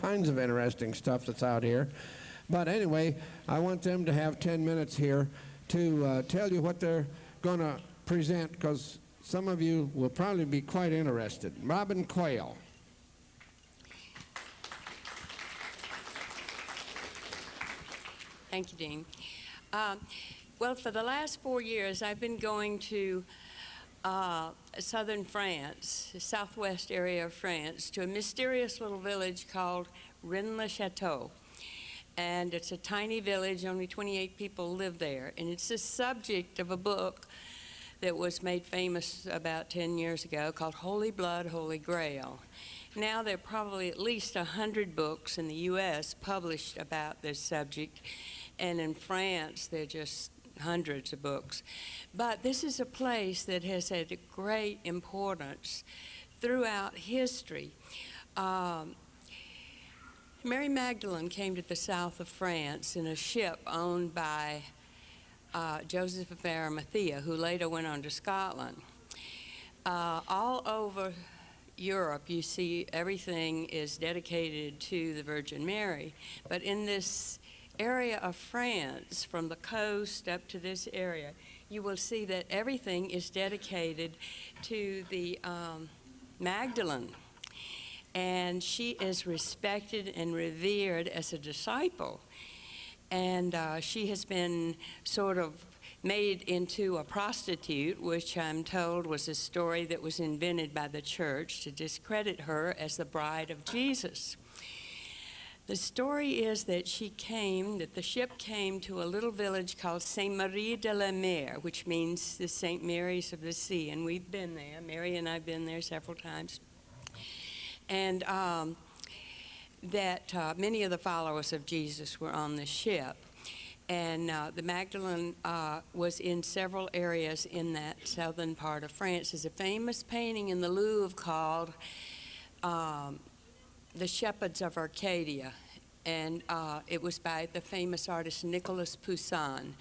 kinds of interesting stuff that's out here. But anyway, I want them to have 10 minutes here to tell you what they're going to present, because some of you will probably be quite interested. Robin Quayle. Thank you, Dean. Well, for the last 4 years, I've been going to southern France, the southwest area of France, to a mysterious little village called Rennes-le-Château. And it's a tiny village, only 28 people live there. And it's the subject of a book that was made famous about 10 years ago called Holy Blood, Holy Grail. Now there are probably at least 100 books in the U.S. published about this subject. And in France, there are just hundreds of books. But this is a place that has had a great importance throughout history. Mary Magdalene came to the south of France in a ship owned by Joseph of Arimathea, who later went on to Scotland. All over Europe, you see everything is dedicated to the Virgin Mary. But in this area of France, from the coast up to this area, you will see that everything is dedicated to the Magdalene. And she is respected and revered as a disciple. And she has been sort of made into a prostitute, which I'm told was a story that was invented by the church to discredit her as the bride of Jesus. The story is that the ship came to a little village called Saint-Marie de la Mer, which means the St. Mary's of the Sea, and we've been there. Mary and I have been there several times. And many of the followers of Jesus were on the ship. And the Magdalene was in several areas in that southern part of France. There's a famous painting in the Louvre called The Shepherds of Arcadia, and it was by the famous artist Nicolas Poussin,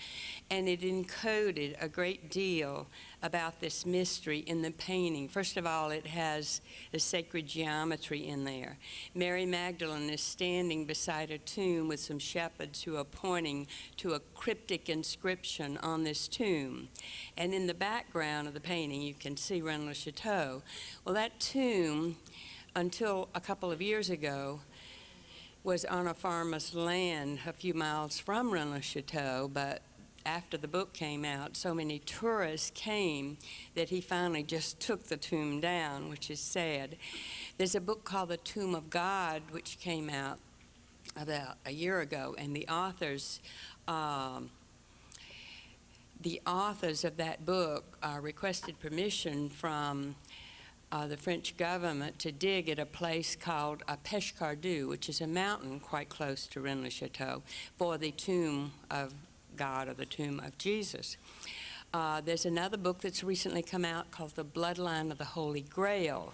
and it encoded a great deal about this mystery in the painting. First of all, it has the sacred geometry in there. Mary Magdalene is standing beside a tomb with some shepherds who are pointing to a cryptic inscription on this tomb. And in the background of the painting, you can see Rennes-le-Château. Well, that tomb, until a couple of years ago, was on a farmer's land a few miles from Rennes-le-Château, but after the book came out, so many tourists came that he finally just took the tomb down, which is sad. There's a book called The Tomb of God, which came out about a year ago, and the authors of that book requested permission from the French government to dig at a place called Pescardou, which is a mountain quite close to Rennes-le-Château, for the tomb of God, or the tomb of Jesus. There's another book that's recently come out called The Bloodline of the Holy Grail.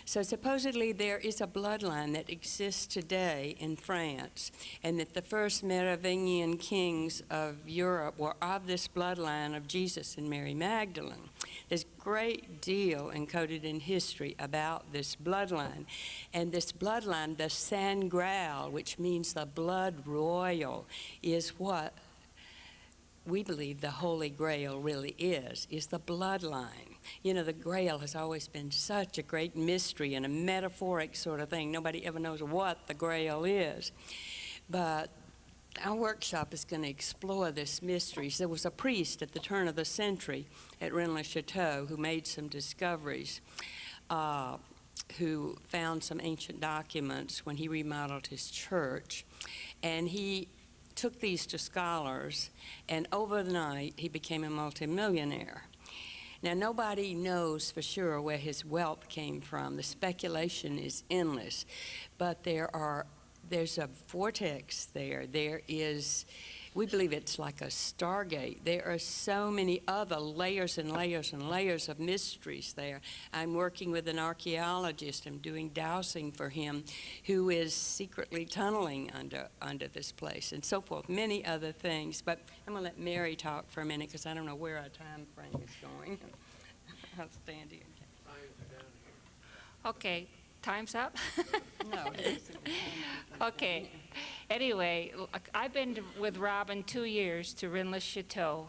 So supposedly there is a bloodline that exists today in France, and that the first Merovingian kings of Europe were of this bloodline of Jesus and Mary Magdalene. There's a great deal encoded in history about this bloodline. And this bloodline, the Saint Grail, which means the blood royal, is what we believe the Holy Grail really is the bloodline. You know, the Grail has always been such a great mystery and a metaphoric sort of thing. Nobody ever knows what the Grail is. But our workshop is going to explore this mystery. So there was a priest at the turn of the century at Rennes-le-Château who made some discoveries, who found some ancient documents when he remodeled his church. And he took these to scholars, and overnight he became a multimillionaire. Now, nobody knows for sure where his wealth came from. The speculation is endless, but there's a vortex there. There is, we believe it's like a stargate. There are so many other layers and layers and layers of mysteries there. I'm working with an archaeologist. I'm doing dowsing for him, who is secretly tunneling under this place, and so forth, many other things. But I'm going to let Mary talk for a minute, because I don't know where our time frame is going. I'll stand here. Okay. Time's up? No. Okay. Anyway, I've been with Robin 2 years to Rennes Chateau.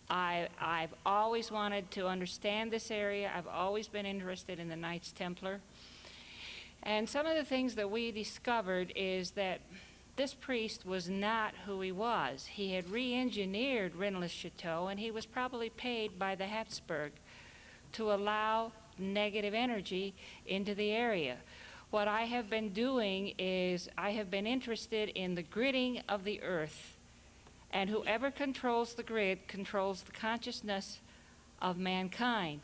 I've always wanted to understand this area. I've always been interested in the Knights Templar. And some of the things that we discovered is that this priest was not who he was. He had re-engineered Rennes Chateau, and he was probably paid by the Habsburg to allow negative energy into the area. What I have been doing is I have been interested in the gridding of the earth, and whoever controls the grid controls the consciousness of mankind.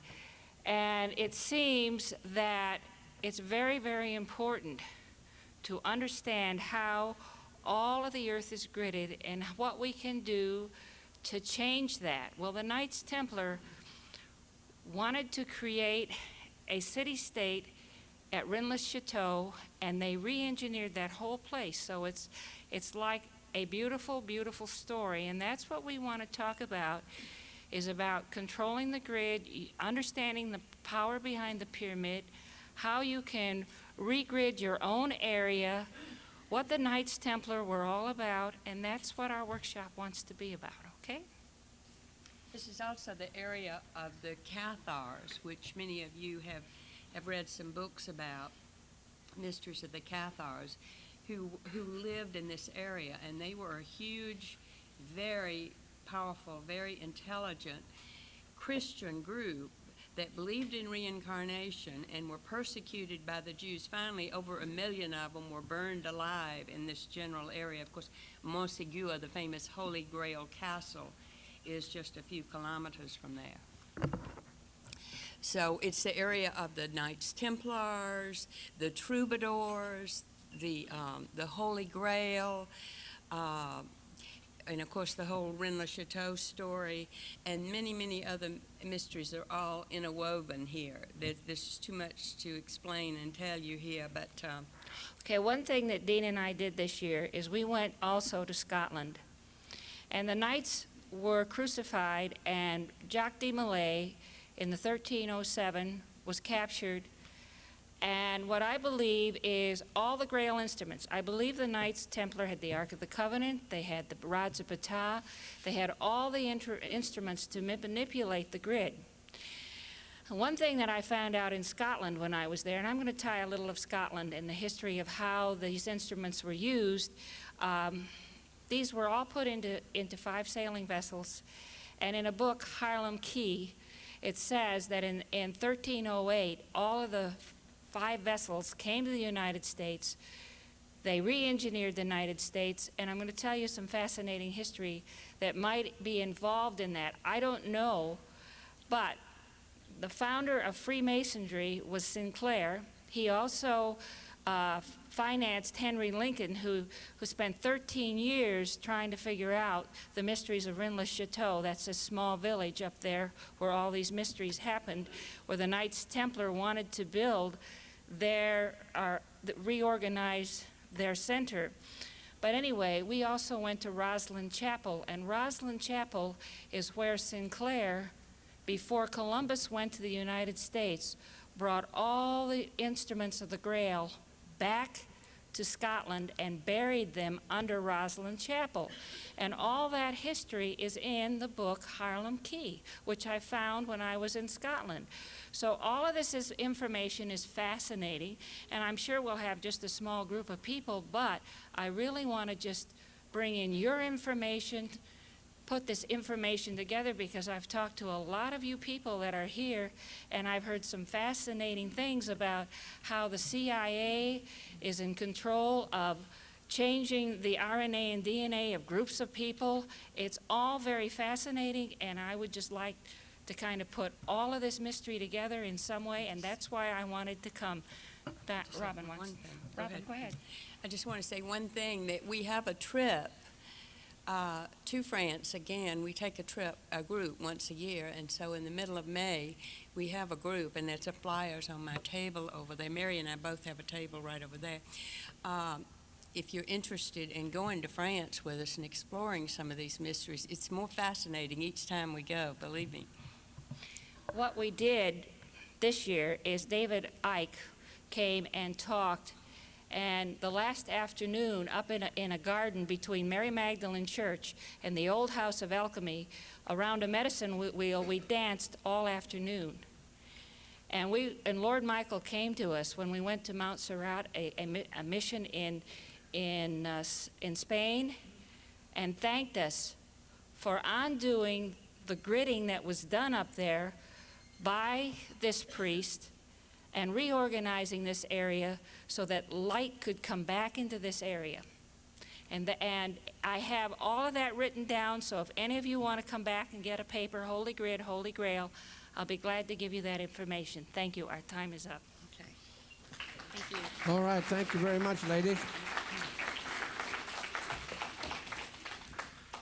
And it seems that it's very, very important to understand how all of the earth is gridded and what we can do to change that. Well, the Knights Templar wanted to create a city-state at Rennes Chateau, and they re-engineered that whole place. So it's like a beautiful, beautiful story, and that's what we want to talk about, is about controlling the grid, understanding the power behind the pyramid, how you can regrid your own area, what the Knights Templar were all about, and that's what our workshop wants to be about, okay? This is also the area of the Cathars, which many of you have read some books about, mysteries of the Cathars, who lived in this area, and they were a huge, very powerful, very intelligent Christian group that believed in reincarnation and were persecuted by the Jews. Finally, over 1 million of them were burned alive in this general area. Of course, Montségur, the famous Holy Grail Castle, is just a few kilometers from there. So it's the area of the Knights Templars, the Troubadours, the Holy Grail, and of course the whole Rennes Chateau story, and many, many other mysteries are all interwoven here. There's just too much to explain and tell you here, but... Okay, one thing that Dean and I did this year is we went also to Scotland. And the Knights were crucified, and Jacques de Molay in the 1307 was captured. And what I believe is all the Grail instruments. I believe the Knights Templar had the Ark of the Covenant, they had the rods of Ptah, they had all the instruments to manipulate the grid. One thing that I found out in Scotland when I was there, and I'm going to tie a little of Scotland and the history of how these instruments were used. These were all put into 5 sailing vessels, and in a book, Harlem Key, it says that in 1308, all of the 5 vessels came to the United States. They re-engineered the United States, and I'm going to tell you some fascinating history that might be involved in that. I don't know, but the founder of Freemasonry was Sinclair. He also financed Henry Lincoln, who spent 13 years trying to figure out the mysteries of Rennes Chateau. That's a small village up there where all these mysteries happened, where the Knights Templar wanted to build reorganize their center. But anyway, we also went to Roslyn Chapel, and Roslyn Chapel is where Sinclair, before Columbus went to the United States, brought all the instruments of the Grail back to Scotland and buried them under Roslyn Chapel. And all that history is in the book Harlem Key, which I found when I was in Scotland. So all of this information is fascinating, and I'm sure we'll have just a small group of people, but I really want to just bring in your information, put this information together, because I've talked to a lot of you people that are here, and I've heard some fascinating things about how the CIA is in control of changing the RNA and DNA of groups of people. It's all very fascinating, and I would just like to kind of put all of this mystery together in some way, and that's why I wanted to come. Robin wants. Robin, go ahead. I just want to say one thing, that we have a trip to France again. We take a group once a year, and so in the middle of May we have a group, and there's flyers on my table over there. Mary and I both have a table right over there. If you're interested in going to France with us and exploring some of these mysteries, it's more fascinating each time we go, believe me. What we did this year is David Icke came and talked. And the last afternoon, up in a garden between Mary Magdalene Church and the old House of Alchemy, around a medicine wheel, we danced all afternoon. And Lord Michael came to us when we went to Mount Serrat, a mission in Spain, and thanked us for undoing the gridding that was done up there by this priest and reorganizing this area so that light could come back into this area. And I have all of that written down, so if any of you want to come back and get a paper, Holy Grid, Holy Grail, I'll be glad to give you that information. Thank you. Our time is up. Okay. Thank you. All right, thank you very much, ladies.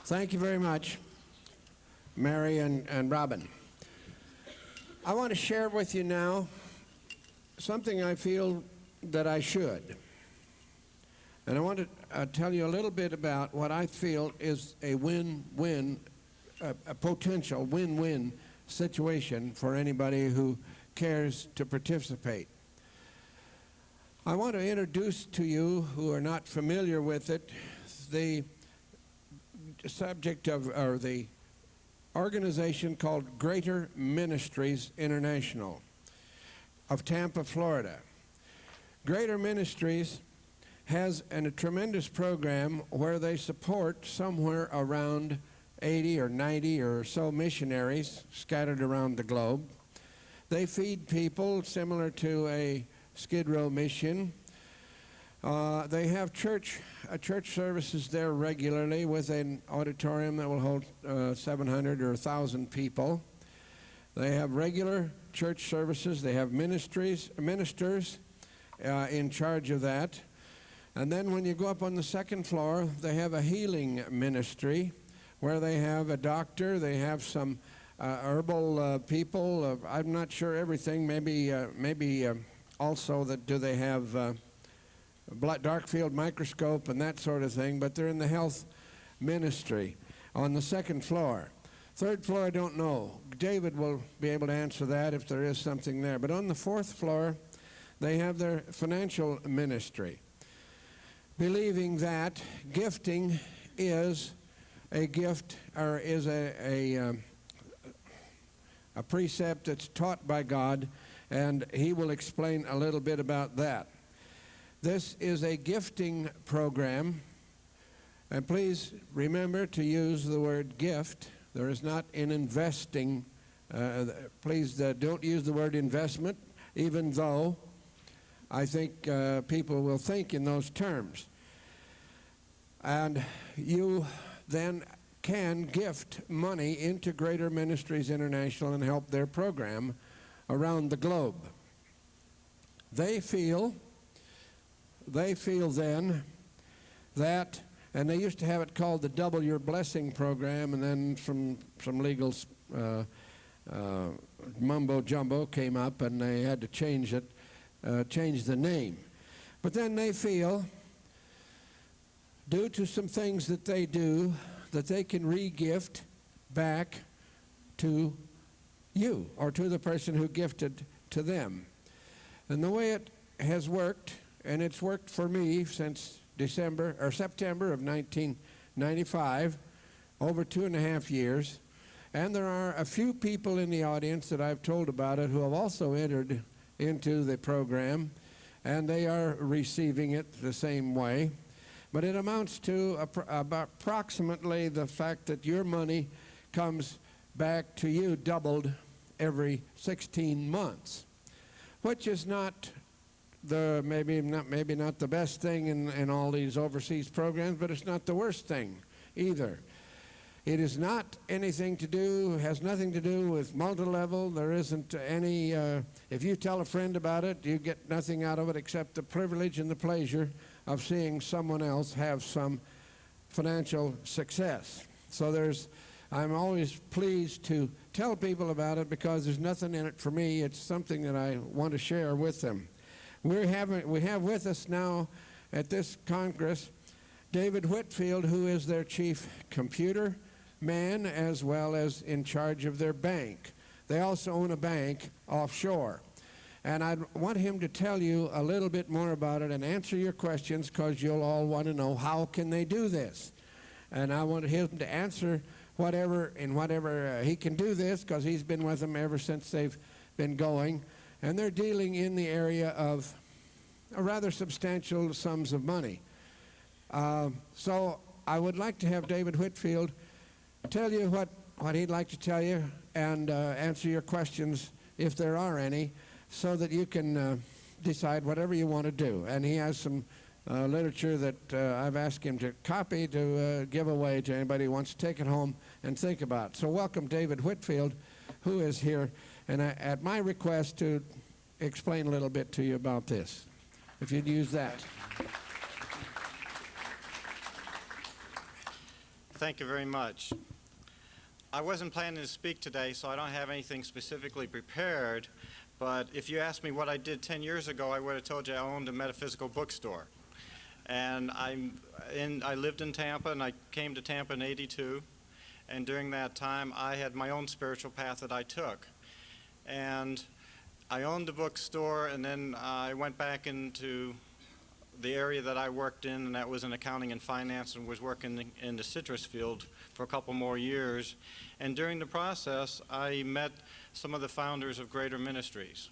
Thank you very much, Mary and Robin. I want to share with you now something I feel that I should. And I want to tell you a little bit about what I feel is a win-win, a potential win-win situation for anybody who cares to participate. I want to introduce to you who are not familiar with it the subject of, or the organization called Greater Ministries International of Tampa, Florida. Greater Ministries has a tremendous program where they support somewhere around 80 or 90 or so missionaries scattered around the globe. They feed people similar to a Skid Row mission. They have church services there regularly with an auditorium that will hold 700 or 1,000 people. They have regular church services. They have ministers in charge of that. And then when you go up on the second floor, they have a healing ministry where they have a doctor. They have some herbal people. I'm not sure everything. Maybe also that do they have dark field microscope and that sort of thing, but they're in the health ministry on the second floor. Third floor, I don't know. David will be able to answer that if there is something there. But on the fourth floor, they have their financial ministry, believing that gifting is a gift or is a precept that's taught by God, and he will explain a little bit about that. This is a gifting program, and please remember to use the word gift. There is not an investing. Please don't use the word investment, even though I think people will think in those terms. And you then can gift money into Greater Ministries International and help their program around the globe. They feel then that, and they used to have it called the Double Your Blessing program, and then some legal mumbo jumbo came up and they had to change the name. But then they feel, due to some things that they do, that they can re-gift back to you or to the person who gifted to them. And the way it has worked, and it's worked for me since September of 1995, over 2.5 years. And there are a few people in the audience that I've told about it who have also entered into the program, and they are receiving it the same way. But it amounts to about approximately the fact that your money comes back to you doubled every 16 months, which is not maybe not the best thing in all these overseas programs, but it's not the worst thing either. It is not anything to do, has nothing to do with multi-level. There isn't any, if you tell a friend about it, you get nothing out of it except the privilege and the pleasure of seeing someone else have some financial success. So I'm always pleased to tell people about it because there's nothing in it for me. It's something that I want to share with them. We have with us now at this Congress David Whitfield, who is their chief computer man as well as in charge of their bank. They also own a bank offshore. And I want him to tell you a little bit more about it and answer your questions, because you'll all want to know how can they do this. And I want him to answer whatever he can do this, because he's been with them ever since they've been going. And they're dealing in the area of rather substantial sums of money. So I would like to have David Whitfield tell you what he'd like to tell you and answer your questions, if there are any, so that you can decide whatever you want to do. And he has some literature that I've asked him to copy to give away to anybody who wants to take it home and think about. So welcome David Whitfield, who is here, and at my request to explain a little bit to you about this, if you'd use that. Thank you very much. I wasn't planning to speak today, so I don't have anything specifically prepared, but if you asked me what I did 10 years ago, I would have told you I owned a metaphysical bookstore. And I lived in Tampa, and I came to Tampa in '82, and during that time I had my own spiritual path that I took. And I owned the bookstore, and then I went back into the area that I worked in, and that was in accounting and finance, and was working in the citrus field for a couple more years. And during the process, I met some of the founders of Greater Ministries.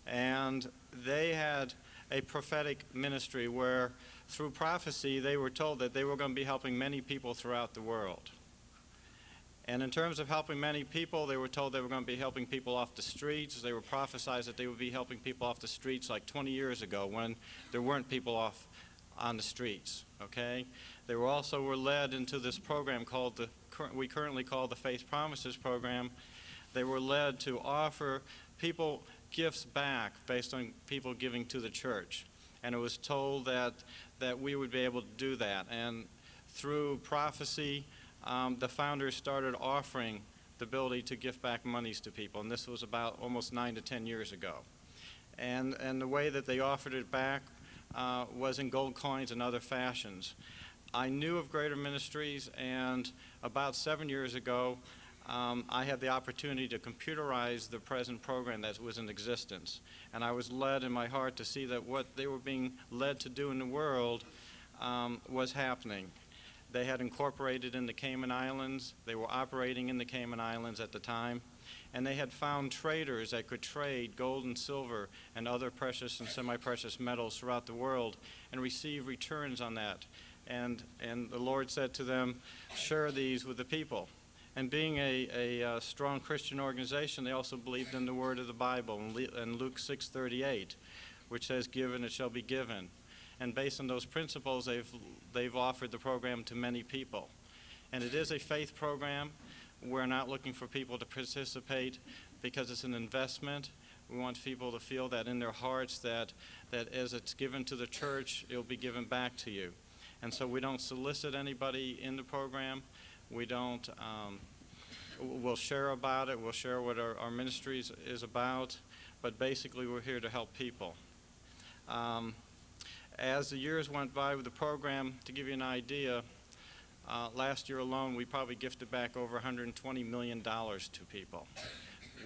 And they had a prophetic ministry where, through prophecy, they were told that they were going to be helping many people throughout the world. And in terms of helping many people, they were told they were going to be helping people off the streets. They were prophesied that they would be helping people off the streets like 20 years ago, when there weren't people off on the streets, okay? They were led into this program called we currently call the Faith Promises Program. They were led to offer people gifts back based on people giving to the church. And it was told that we would be able to do that. And through prophecy, the founders started offering the ability to give back monies to people, and this was about almost 9 to 10 years ago. And the way that they offered it back was in gold coins and other fashions. I knew of Greater Ministries, and about 7 years ago, I had the opportunity to computerize the present program that was in existence. And I was led in my heart to see that what they were being led to do in the world was happening. They had incorporated in the Cayman Islands. They were operating in the Cayman Islands at the time. And they had found traders that could trade gold and silver and other precious and semi-precious metals throughout the world and receive returns on that. And the Lord said to them, share these with the people. And being a strong Christian organization, they also believed in the word of the Bible in Luke 6:38, which says, give and it shall be given. And based on those principles, they've offered the program to many people. And it is a faith program. We're not looking for people to participate because it's an investment. We want people to feel that in their hearts that as it's given to the church, it'll be given back to you. And so we don't solicit anybody in the program. We don't, we'll share about it. We'll share what our ministry is about. But basically, we're here to help people. As the years went by with the program, to give you an idea, last year alone, we probably gifted back over $120 million to people.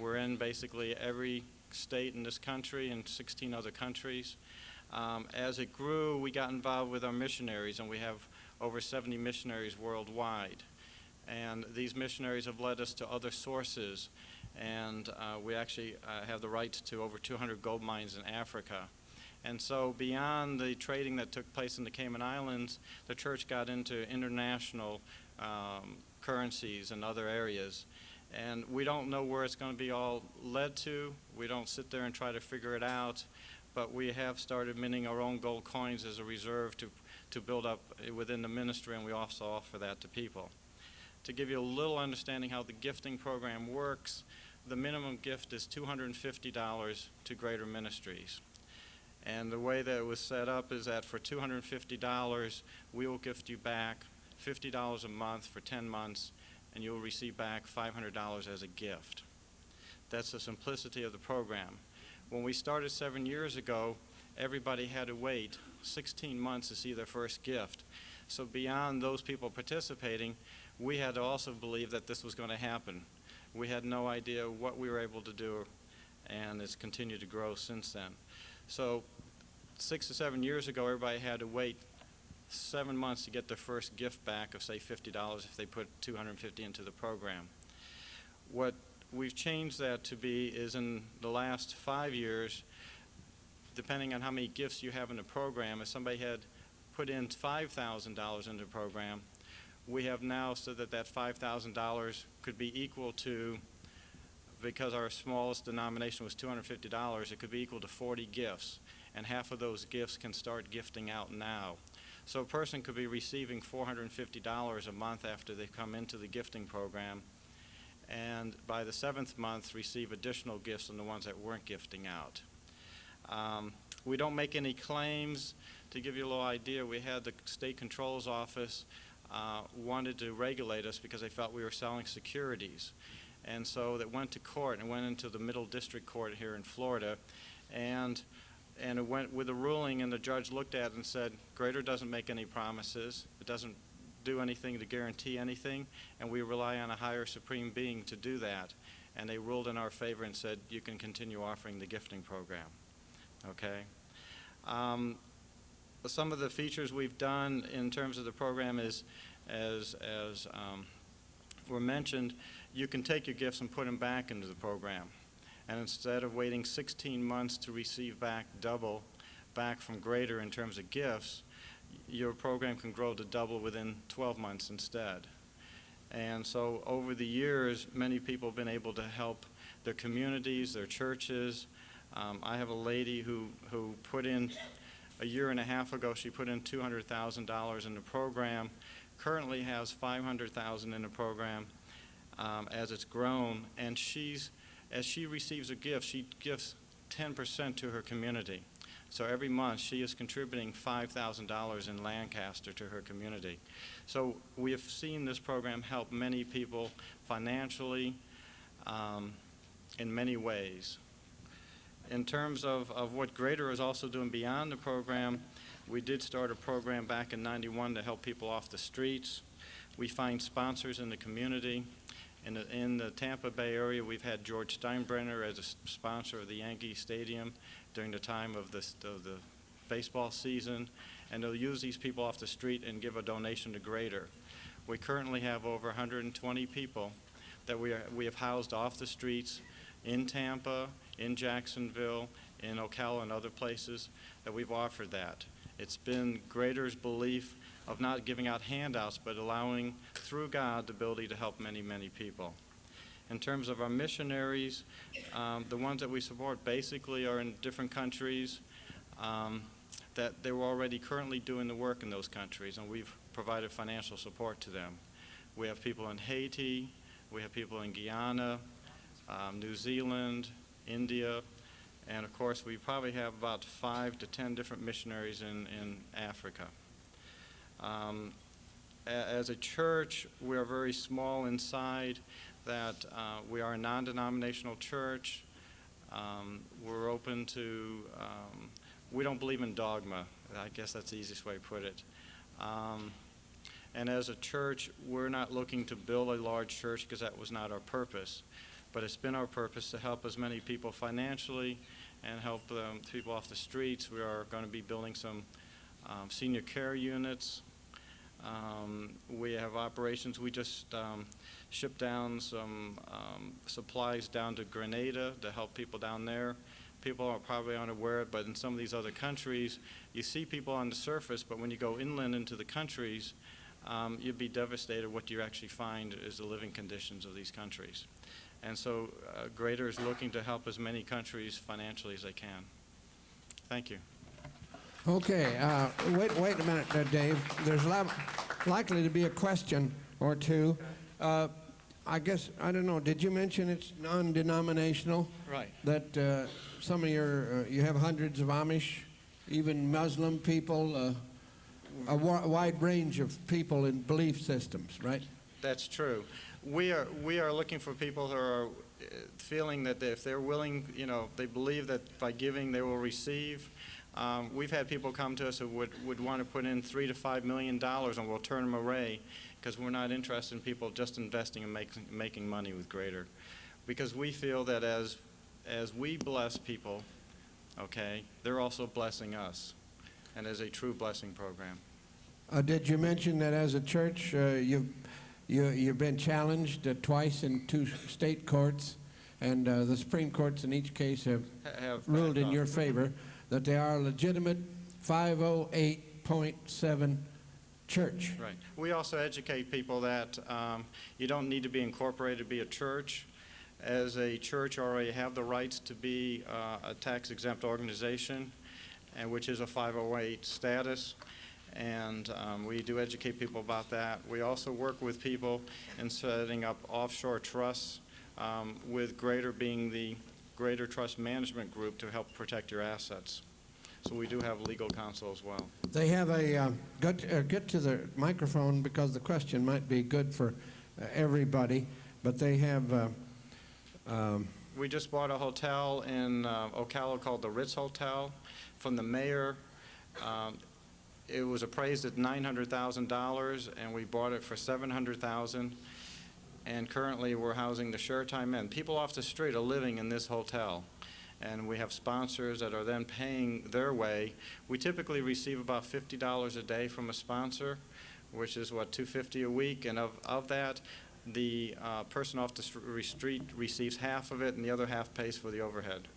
We're in basically every state in this country and 16 other countries. As it grew, we got involved with our missionaries, and we have over 70 missionaries worldwide. And these missionaries have led us to other sources, and we actually have the rights to over 200 gold mines in Africa. And so beyond the trading that took place in the Cayman Islands, the church got into international currencies and other areas. And we don't know where it's going to be all led to. We don't sit there and try to figure it out. But we have started minting our own gold coins as a reserve to build up within the ministry, and we also offer that to people. To give you a little understanding how the gifting program works, the minimum gift is $250 to Greater Ministries. And the way that it was set up is that for $250, we will gift you back $50 a month for 10 months, and you'll receive back $500 as a gift. That's the simplicity of the program. When we started 7 years ago, everybody had to wait 16 months to see their first gift. So beyond those people participating, we had to also believe that this was going to happen. We had no idea what we were able to do, and it's continued to grow since then. So 6 to 7 years ago, everybody had to wait 7 months to get their first gift back of, say, $50 if they put $250 into the program. What we've changed that to be is in the last 5 years, depending on how many gifts you have in the program, if somebody had put in $5,000 into the program, we have now so that that $5,000 could be equal to, because our smallest denomination was $250, it could be equal to 40 gifts, and half of those gifts can start gifting out now. So a person could be receiving $450 a month after they come into the gifting program, and by the 7th month receive additional gifts on the ones that weren't gifting out. We don't make any claims. To give you a little idea, we had the State Control's Office wanted to regulate us because they felt we were selling securities. And so that went to court and went into the Middle District Court here in Florida, and it went with a ruling, and the judge looked at it and said, Greater doesn't make any promises. It doesn't do anything to guarantee anything, and we rely on a higher supreme being to do that. And they ruled in our favor and said, you can continue offering the gifting program. Okay? Some of the features we've done in terms of the program is, as were mentioned, you can take your gifts and put them back into the program. And instead of waiting 16 months to receive back double back from Greater in terms of gifts, your program can grow to double within 12 months instead. And so over the years, many people have been able to help their communities, their churches. I have a lady who put in, a year and a half ago, she put in $200,000 in the program, currently has $500,000 in the program as it's grown, and as she receives a gift, she gives 10% to her community. So every month she is contributing $5,000 in Lancaster to her community. So we have seen this program help many people financially in many ways. In terms of what Greater is also doing beyond the program, we did start a program back in '91 to help people off the streets. We find sponsors in the community. In the Tampa Bay area, we've had George Steinbrenner as a sponsor of the Yankee Stadium during the time of the baseball season, and they'll use these people off the street and give a donation to Greater. We currently have over 120 people that we have housed off the streets in Tampa, in Jacksonville, in Ocala, and other places that we've offered that. It's been Greater's belief of not giving out handouts, but allowing, through God, the ability to help many, many people. In terms of our missionaries, the ones that we support basically are in different countries that they were already currently doing the work in those countries, and we've provided financial support to them. We have people in Haiti, we have people in Guyana, New Zealand, India, and of course we probably have about 5 to 10 different missionaries in Africa. As a church, we are very small inside, that we are a non-denominational church. We're open to, we don't believe in dogma. I guess that's the easiest way to put it. And as a church, we're not looking to build a large church because that was not our purpose. But it's been our purpose to help as many people financially and help people off the streets. We are going to be building some senior care units. We have operations. We just shipped down some supplies down to Grenada to help people down there. People are probably unaware, but in some of these other countries, you see people on the surface, but when you go inland into the countries, you'd be devastated. What you actually find is the living conditions of these countries. And so Greater is looking to help as many countries financially as they can. Thank you. Okay, wait a minute, Dave. There's likely to be a question or two. I guess, I don't know, did you mention it's non-denominational? Right. That some of you have hundreds of Amish, even Muslim people, a wide range of people in belief systems, right? That's true. We are looking for people who are feeling that if they're willing, they believe that by giving they will receive. We've had people come to us who would want to put in $3 to $5 million, and we'll turn them away because we're not interested in people just investing and making money with Greater. Because we feel that as as we bless people, okay, they're also blessing us, and is a true blessing program. Did you mention that as a church you've been challenged twice in 2 state courts, and the Supreme Courts in each case have ruled in your favor that they are a legitimate 508.7 church? Right. We also educate people that you don't need to be incorporated to be a church. As a church, you already have the rights to be a tax-exempt organization, and which is a 508 status. And we do educate people about that. We also work with people in setting up offshore trusts, with Greater being the Greater Trust Management Group to help protect your assets. So we do have legal counsel as well. They have a, get to the microphone because the question might be good for everybody, but they have... we just bought a hotel in Ocala called the Ritz Hotel from the mayor. It was appraised at $900,000, and we bought it for $700,000. And currently, we're housing the Share-Time men. People off the street are living in this hotel, and we have sponsors that are then paying their way. We typically receive about $50 a day from a sponsor, which is what, $250 a week, and of that, the person off the street receives half of it, and the other half pays for the overhead.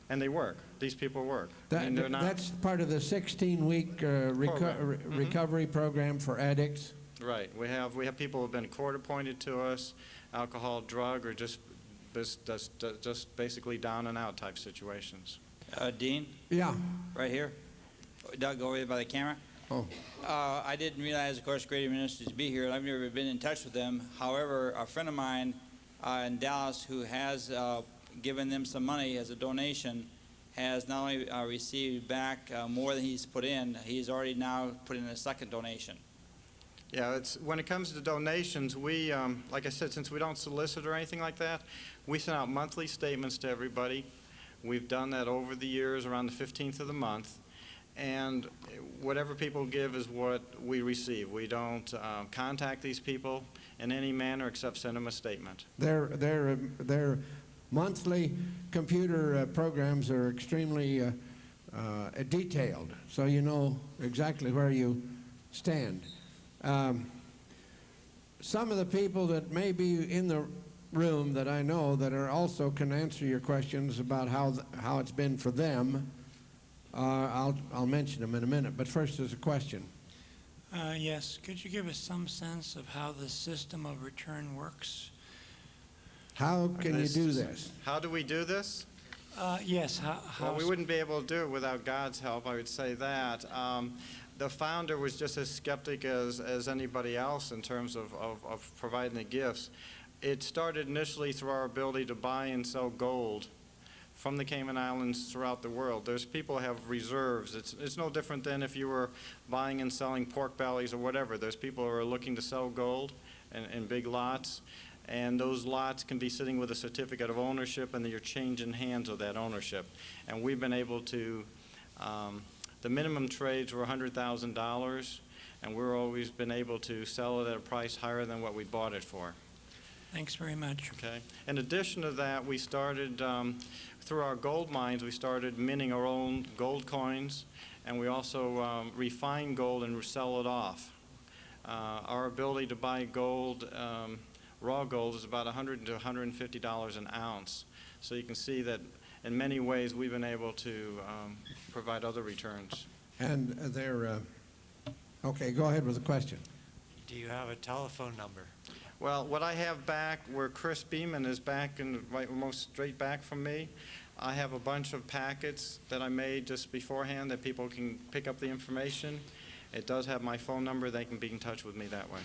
And they work. These people work. That's part of the 16-week recovery program for addicts? Right. We have people who have been court-appointed to us, alcohol, drug, or just basically down and out type situations. Dean? Yeah. Right here. Doug, over there by the camera. Oh. I didn't realize, of course, Greater Ministries to be here. I've never been in touch with them. However, a friend of mine in Dallas who has given them some money as a donation has not only received back more than he's put in, he's already now put in a second donation. Yeah, when it comes to donations, we, like I said, since we don't solicit or anything like that, we send out monthly statements to everybody. We've done that over the years around the 15th of the month. And whatever people give is what we receive. We don't contact these people in any manner except send them a statement. Their monthly computer programs are extremely detailed, so you know exactly where you stand. Some of the people that may be in the room that I know that are also can answer your questions about how it's been for them, I'll mention them in a minute, but first there's a question. Yes, could you give us some sense of how the system of return works? How can you do this? How do we do this? Yes, Well, we wouldn't be able to do it without God's help, I would say that. The founder was just as skeptic as anybody else in terms of providing the gifts. It started initially through our ability to buy and sell gold from the Cayman Islands throughout the world. There's people who have reserves. It's no different than if you were buying and selling pork bellies or whatever. There's people who are looking to sell gold in big lots, and those lots can be sitting with a certificate of ownership, and you're changing hands of that ownership. And we've been able to, the minimum trades were $100,000, and we've always been able to sell it at a price higher than what we bought it for. Thanks very much. Okay. In addition to that, we started, through our gold mines, we started minting our own gold coins, and we also refine gold and sell it off. Our ability to buy gold, raw gold, is about $100 to $150 an ounce. So you can see that in many ways we've been able to provide other returns. And they're, okay, go ahead with the question. Do you have a telephone number? Well, what I have back, where Chris Beeman is back and right almost straight back from me, I have a bunch of packets that I made just beforehand that people can pick up the information. It does have my phone number. They can be in touch with me that way.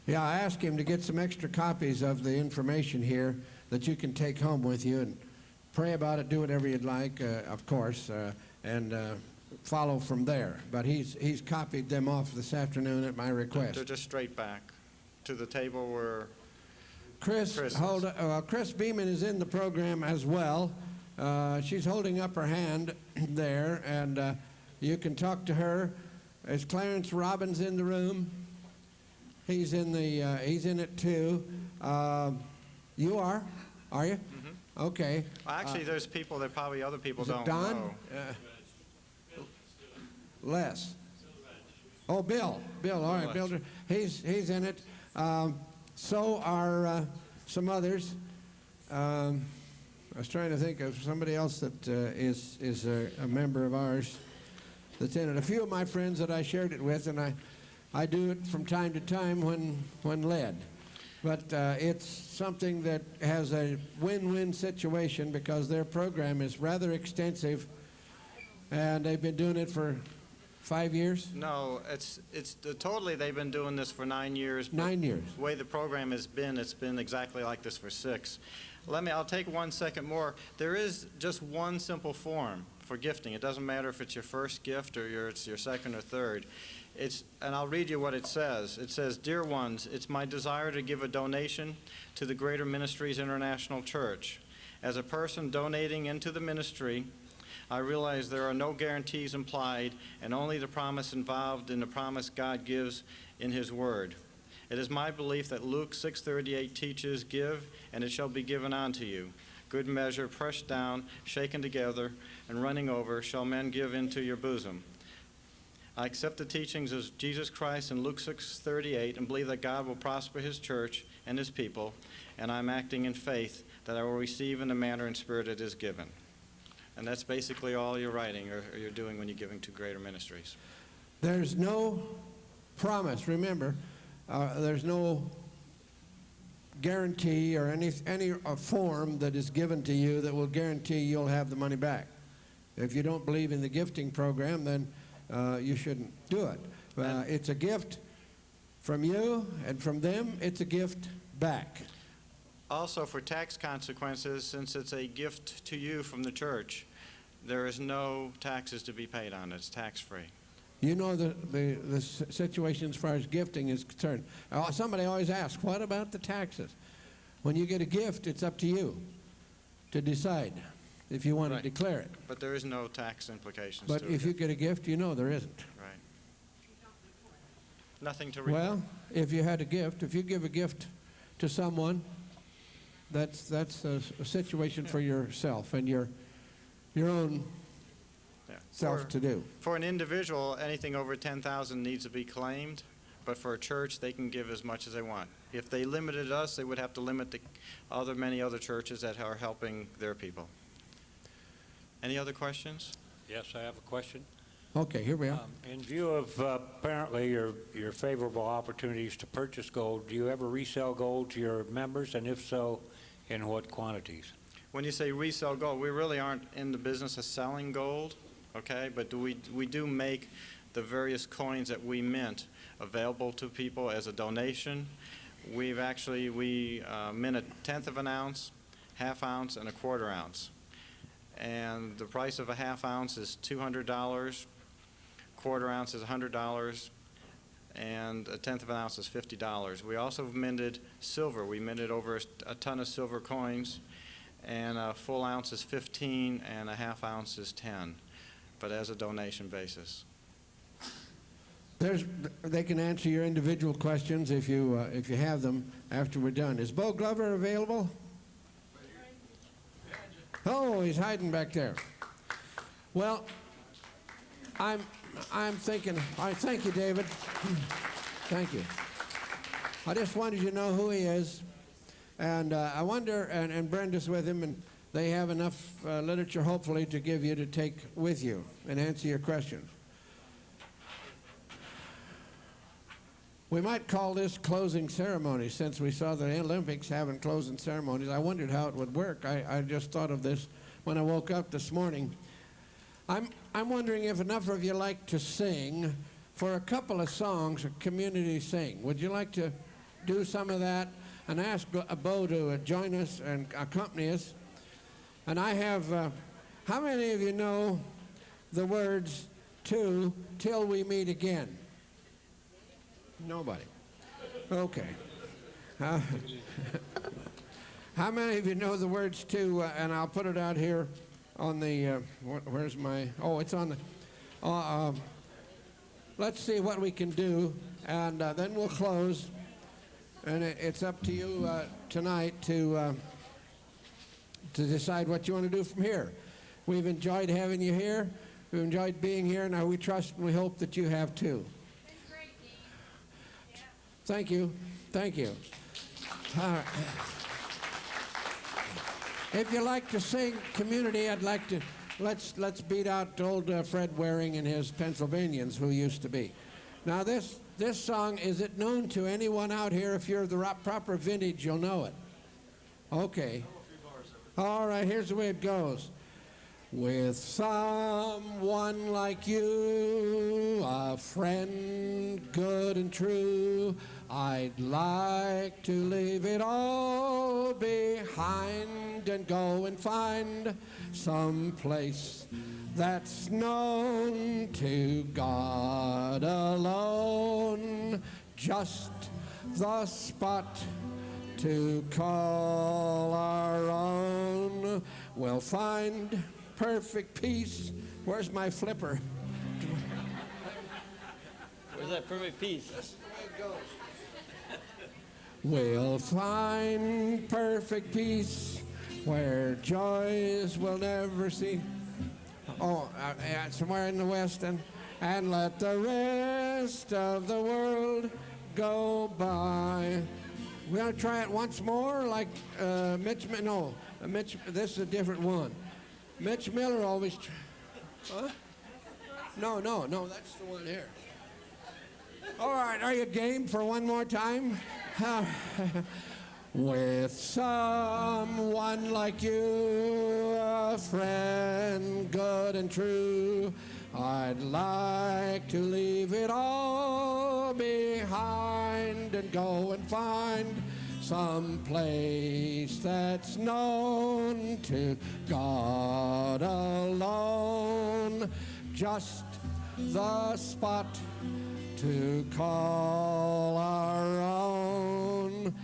Yeah, I asked him to get some extra copies of the information here that you can take home with you and pray about it, do whatever you'd like, of course, and follow from there. But he's copied them off this afternoon at my request. They're just straight back to the table where Chris Beeman is in the program as well. She's holding up her hand there, and you can talk to her. Is Clarence Robbins in the room? He's in it too. You are you? Mm-hmm. Okay. Actually, there's people that probably other people Is it don't Don? know. Les. Oh, Bill. Bill, all right. Bill, he's in it. So are some others. I was trying to think of somebody else that is a member of ours that's in it. A few of my friends that I shared it with, and I do it from time to time when led. But it's something that has a win-win situation because their program is rather extensive, and they've been doing it for 5 years? No, totally they've been doing this for 9 years. 9 years. The way the program has been, it's been exactly like this for 6. I'll take 1 second more. There is just one simple form for gifting. It doesn't matter if it's your first gift or it's your second or third. And I'll read you what it says. It says, "Dear ones, it's my desire to give a donation to the Greater Ministries International Church. As a person donating into the ministry, I realize there are no guarantees implied and only the promise involved in the promise God gives in His Word. It is my belief that Luke 6:38 teaches, 'Give, and it shall be given unto you. Good measure, pressed down, shaken together, and running over, shall men give into your bosom.' I accept the teachings of Jesus Christ in Luke 6:38 and believe that God will prosper His church and His people, and I'm acting in faith that I will receive in the manner and spirit it is given." And that's basically all you're writing or you're doing when you're giving to Greater Ministries. There's no promise. Remember, there's no guarantee or any form that is given to you that will guarantee you'll have the money back. If you don't believe in the gifting program, then you shouldn't do it. It's a gift from you, and from them, it's a gift back. Also, for tax consequences, since it's a gift to you from the church, there is no taxes to be paid on it. It's tax-free. You know the situation as far as gifting is concerned. Somebody always asks, what about the taxes? When you get a gift, it's up to you to decide if you want to declare it. But there is no tax implications But to it. if you get a gift, you know there isn't. Right. Nothing to read. Well, if you had a gift, if you give a gift to someone, that's a situation for yourself and your own self to do. For an individual, anything over $10,000 needs to be claimed, but for a church, they can give as much as they want. If they limited us, they would have to limit the many other churches that are helping their people. Any other questions? Yes, I have a question. Okay, here we are. In view of apparently your favorable opportunities to purchase gold, do you ever resell gold to your members, and if so, in what quantities? When you say resell gold, we really aren't in the business of selling gold, okay? But we do make the various coins that we mint available to people as a donation. We mint 1/10 of an ounce, half ounce, and a quarter ounce. And the price of a half ounce is $200, quarter ounce is $100, and 1/10 of an ounce is $50. We also have minted silver. We minted over a ton of silver coins, and a full ounce is 15 and a half ounce is 10, but as a donation basis. They can answer your individual questions if you have them after we're done. Is Bo Glover available? Oh, he's hiding back there. Well, I'm thinking. All right, thank you, David. Thank you. I just wanted you to know who he is, and I wonder. And Brenda's with him, and they have enough literature, hopefully, to give you to take with you and answer your questions. We might call this closing ceremony, since we saw the Olympics having closing ceremonies. I wondered how it would work. I just thought of this when I woke up this morning. I'm wondering if enough of you like to sing for a couple of songs, a community sing. Would you like to do some of that and ask Bo to join us and accompany us? And I have, how many of you know the words to "Till We Meet Again"? Nobody. Okay. How many of you know the words to, and I'll put it out here on the, where's my, oh, it's on the, let's see what we can do, and then we'll close. And it's up to you tonight to to decide what you want to do from here. We've enjoyed having you here. We've enjoyed being here. Now we trust and we hope that you have too. Thank you. Thank you. All right. If you like to sing community, I'd like to, let's beat out old Fred Waring and his Pennsylvanians who used to be. Now this song, is it known to anyone out here? If you're the proper vintage, you'll know it. Okay. All right, here's the way it goes. With someone like you, a friend good and true, I'd like to leave it all behind and go and find some place that's known to God alone, just the spot to call our own. We'll find perfect peace. Where's my flipper? Where's that perfect peace? That's the way it goes. We'll find perfect peace where joys will never see. Oh, somewhere in the West, and let the rest of the world go by. We're going to try it once more, like Mitch, this is a different one. Mitch Miller always, huh? No, that's the one here. All right, are you game for one more time? With someone like you, a friend good and true, I'd like to leave it all behind and go and find some place that's known to God alone, just the spot to call our own.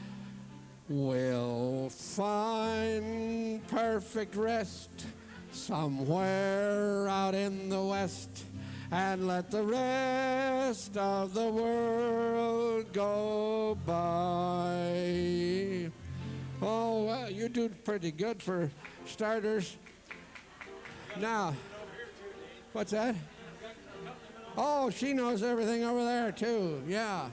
We'll find perfect rest somewhere out in the West, and let the rest of the world go by. Oh, well, you do pretty good for starters. Now, what's that? Oh, she knows everything over there, too. Yeah.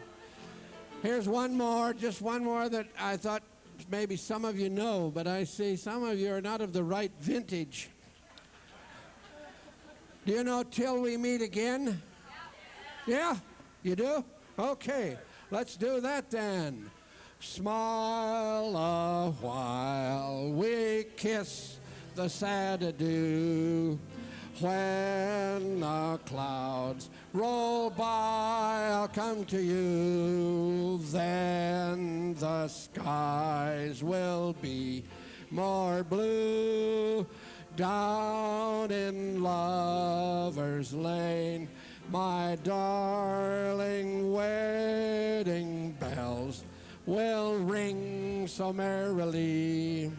Here's one more, just one more that I thought maybe some of you know, but I see some of you are not of the right vintage. Do you know Till We Meet Again? Yeah? You do? Okay. Let's do that then. Smile a while, we kiss the sad adieu. When the clouds roll by, I'll come to you. Then the skies will be more blue. Down in Lover's Lane, my darling, wedding bells will ring so merrily.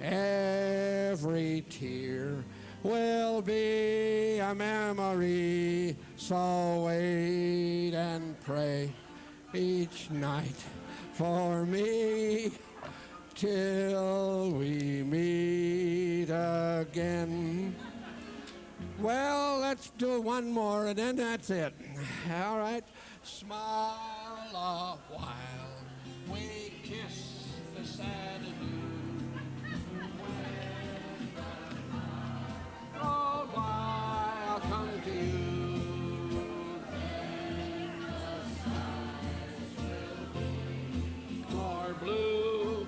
Every tear will be a memory, so wait and pray each night for me till we meet again. Well, let's do one more and then that's it. All right. Smile a while, we kiss the sad adieu. Roll by, I'll come to you. More blue.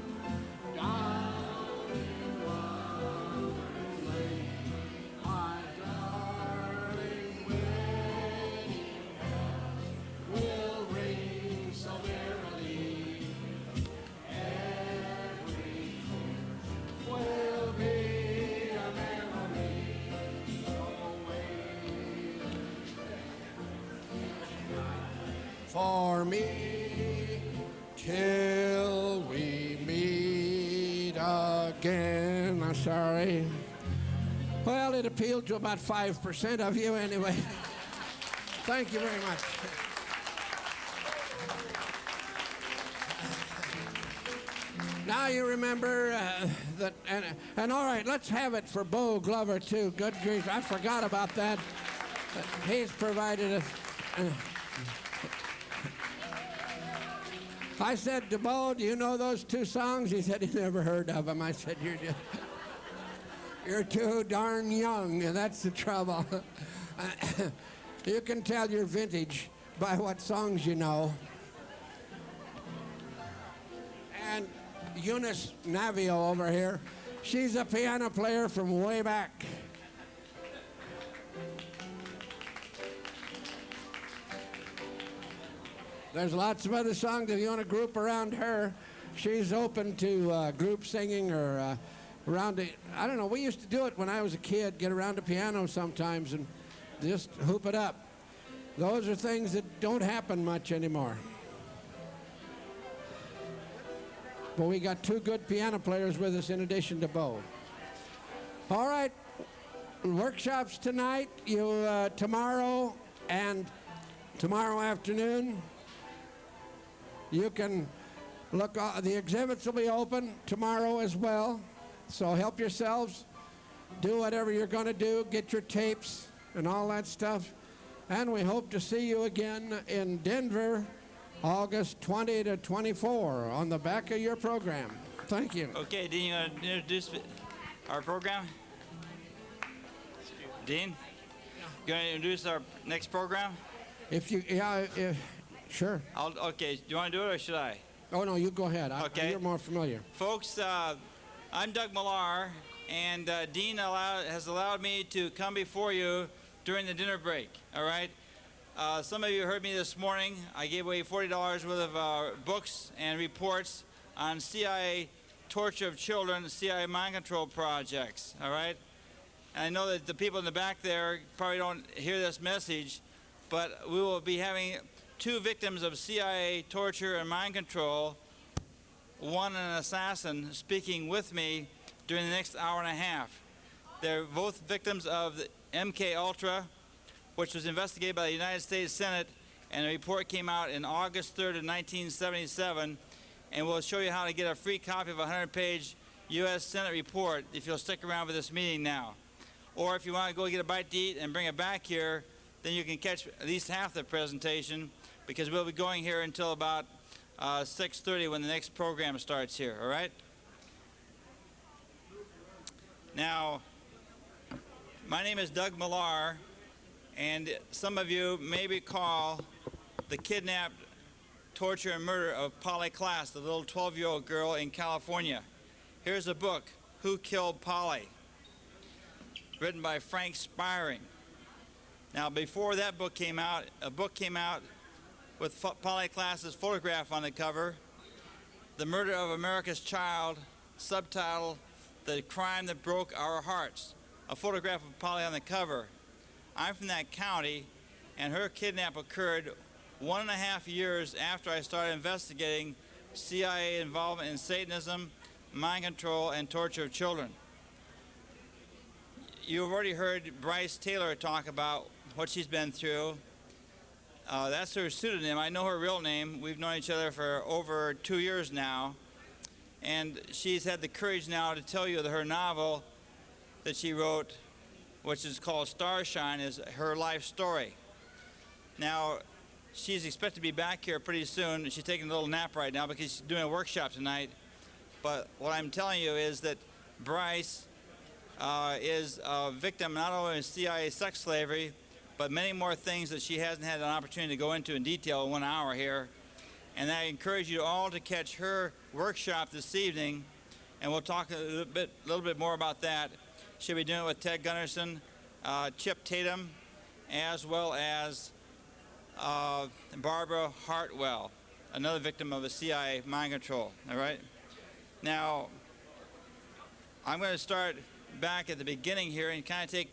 For me, till we meet again. I'm sorry. Well, it appealed to about 5% of you anyway. Thank you very much. Now you remember that, and all right, let's have it for Bo Glover too. Good grief, I forgot about that. He's provided us. I said to Bo, do you know those two songs? He said he never heard of them. I said, you're too darn young, and that's the trouble. You can tell your vintage by what songs you know. And Eunice Navio over here, she's a piano player from way back. There's lots of other songs if you want to group around her. She's open to group singing or around the, I don't know, we used to do it when I was a kid, get around the piano sometimes and just hoop it up. Those are things that don't happen much anymore. But we got two good piano players with us in addition to Bo. All right, workshops tonight, tomorrow and tomorrow afternoon. You can look, the exhibits will be open tomorrow as well. So help yourselves, do whatever you're going to do, get your tapes and all that stuff. And we hope to see you again in Denver, August 20 to 24, on the back of your program. Thank you. Okay, Dean, you want to introduce our program? Dean? You want to introduce our next program? If you, sure. Okay, do you want to do it or should I? Oh, no, you go ahead. Okay. You're more familiar. Folks, I'm Doug Millar, and Dean has allowed me to come before you during the dinner break, all right? Some of you heard me this morning. I gave away $40 worth of books and reports on CIA torture of children, CIA mind control projects, all right? And I know that the people in the back there probably don't hear this message, but we will be having 2 victims of CIA torture and mind control, one an assassin, speaking with me during the next hour and a half. They're both victims of the MK Ultra, which was investigated by the United States Senate, and a report came out in August 3rd of 1977, and we'll show you how to get a free copy of a 100-page U.S. Senate report if you'll stick around for this meeting now. Or if you want to go get a bite to eat and bring it back here, then you can catch at least half the presentation, because we'll be going here until about 6:30 when the next program starts here, all right? Now, my name is Doug Millar, and some of you may recall the kidnapped, torture, and murder of Polly Klaas, the little 12-year-old girl in California. Here's a book, Who Killed Polly?, written by Frank Spiring. Now, before that book came out, a book came out with Polly Klaas's photograph on the cover, The Murder of America's Child, subtitle, The Crime That Broke Our Hearts, a photograph of Polly on the cover. I'm from that county, and her kidnap occurred 1.5 years after I started investigating CIA involvement in Satanism, mind control, and torture of children. You've already heard Bryce Taylor talk about what she's been through. That's her pseudonym. I know her real name. We've known each other for over 2 years now. And she's had the courage now to tell you that her novel that she wrote, which is called Starshine, is her life story. Now, she's expected to be back here pretty soon. She's taking a little nap right now because she's doing a workshop tonight. But what I'm telling you is that Bryce is a victim not only of CIA sex slavery, but many more things that she hasn't had an opportunity to go into in detail in 1 hour here. And I encourage you all to catch her workshop this evening, and we'll talk a little bit more about that. She'll be doing it with Ted Gunderson, Chip Tatum, as well as Barbara Hartwell, another victim of a CIA mind control, all right? Now, I'm going to start back at the beginning here and kind of take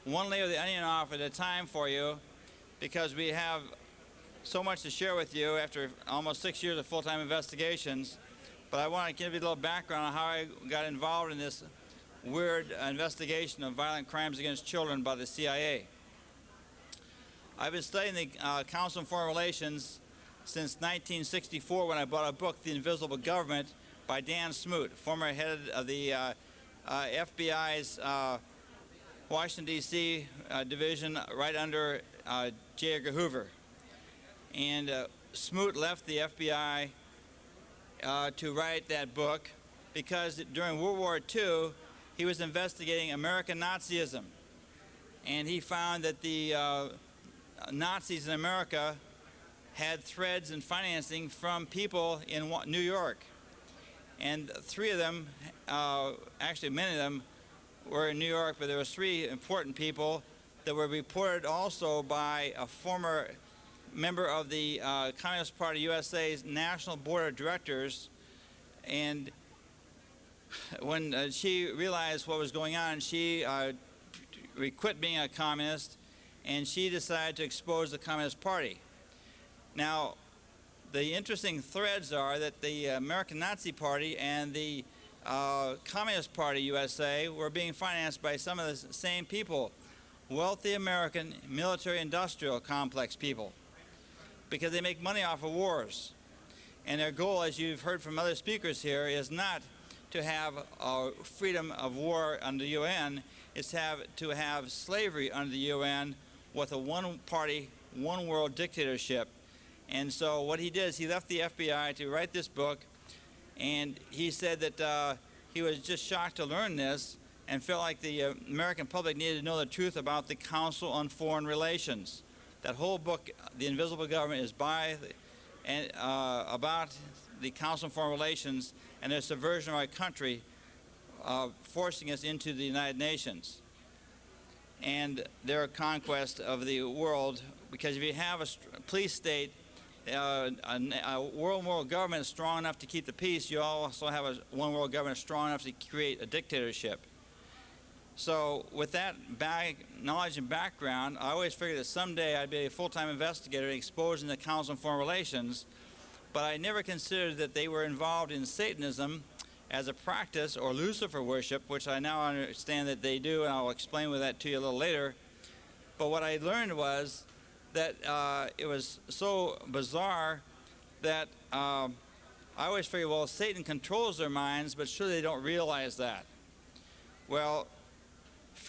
one layer of the onion off at a time for you, because we have so much to share with you after almost 6 years of full-time investigations. But I want to give you a little background on how I got involved in this weird investigation of violent crimes against children by the CIA. I've been studying the Council on Foreign Relations since 1964, when I bought a book, The Invisible Government, by Dan Smoot, former head of the FBI's Washington, D.C. division right under J. Edgar Hoover. And Smoot left the FBI to write that book because during World War II, he was investigating American Nazism. And he found that the Nazis in America had threads and financing from people in New York. And three of them, actually many of them, were in New York, but there were three important people that were reported also by a former member of the Communist Party USA's National Board of Directors. And when she realized what was going on, she quit being a communist, and she decided to expose the Communist Party. Now, the interesting threads are that the American Nazi Party and the Communist Party USA were being financed by some of the same people, wealthy American military-industrial complex people, because they make money off of wars. And their goal, as you've heard from other speakers here, is not to have freedom of war under the UN, is to have slavery under the UN with a one-party, one-world dictatorship. And so what he did is he left the FBI to write this book, and he said that he was just shocked to learn this and felt like the American public needed to know the truth about the Council on Foreign Relations. That whole book, The Invisible Government, is by and about the Council on Foreign Relations and their subversion of our country, forcing us into the United Nations and their conquest of the world. Because if you have a police state, a world government is strong enough to keep the peace, you also have a one world government strong enough to create a dictatorship. So with that knowledge and background, I always figured that someday I'd be a full-time investigator exposing the Council on Foreign Relations, but I never considered that they were involved in Satanism as a practice or Lucifer worship, which I now understand that they do, and I'll explain that to you a little later. But what I learned was that it was so bizarre that I always figured, well, Satan controls their minds, but surely they don't realize that. Well,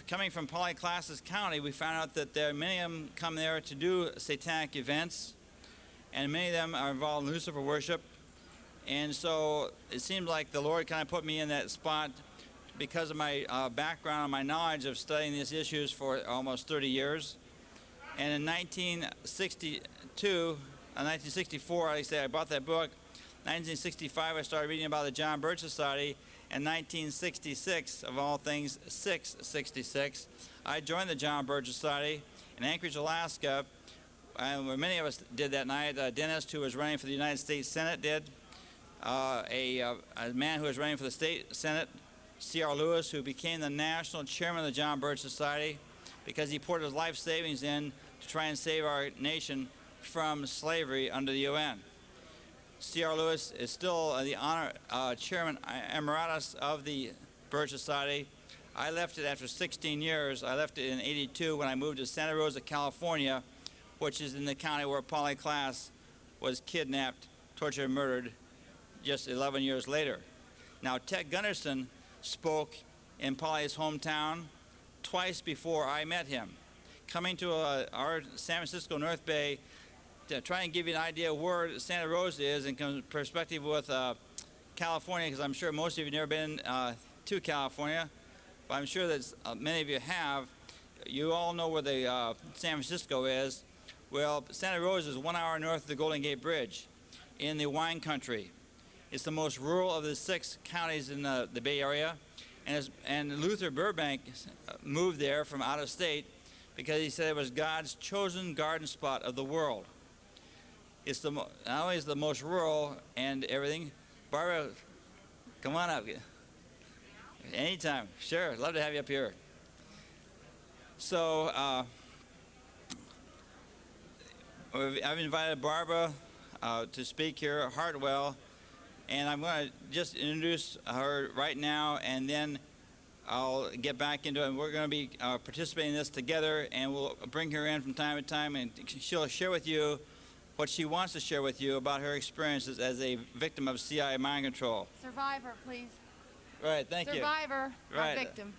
coming from Polyclasses County, we found out that many of them come there to do satanic events, and many of them are involved in Lucifer worship. And so it seemed like the Lord kind of put me in that spot because of my background and my knowledge of studying these issues for almost 30 years. And in 1964, like I said, I bought that book. 1965, I started reading about the John Birch Society. In 1966, of all things, 666, I joined the John Birch Society in Anchorage, Alaska. And many of us did that night. Dennis, who was running for the United States Senate, did. A man who was running for the state Senate, C.R. Lewis, who became the national chairman of the John Birch Society because he poured his life savings in to try and save our nation from slavery under the UN. C.R. Lewis is still the honor chairman emeritus of the Birch Society. I left it after 16 years. I left it in '82 when I moved to Santa Rosa, California, which is in the county where Polly Klaas was kidnapped, tortured, and murdered just 11 years later. Now, Ted Gunderson spoke in Polly's hometown twice before I met him. Coming to our San Francisco North Bay, to try and give you an idea of where Santa Rosa is in perspective with California, because I'm sure most of you have never been to California, but I'm sure that many of you have. You all know where the San Francisco is. Well, Santa Rosa is 1 hour north of the Golden Gate Bridge in the wine country. It's the most rural of the 6 counties in the Bay Area, and Luther Burbank moved there from out of state because he said it was God's chosen garden spot of the world. It's not only is the most rural and everything. Barbara, come on up. Anytime. Sure. Love to have you up here. So I've invited Barbara to speak here, Hartwell, and I'm going to just introduce her right now, and then I'll get back into it. And we're going to be participating in this together, and we'll bring her in from time to time, and she'll share with you what she wants to share with you about her experiences as a victim of CIA mind control. Survivor, please. Right, thank you. Survivor, Right. not victim.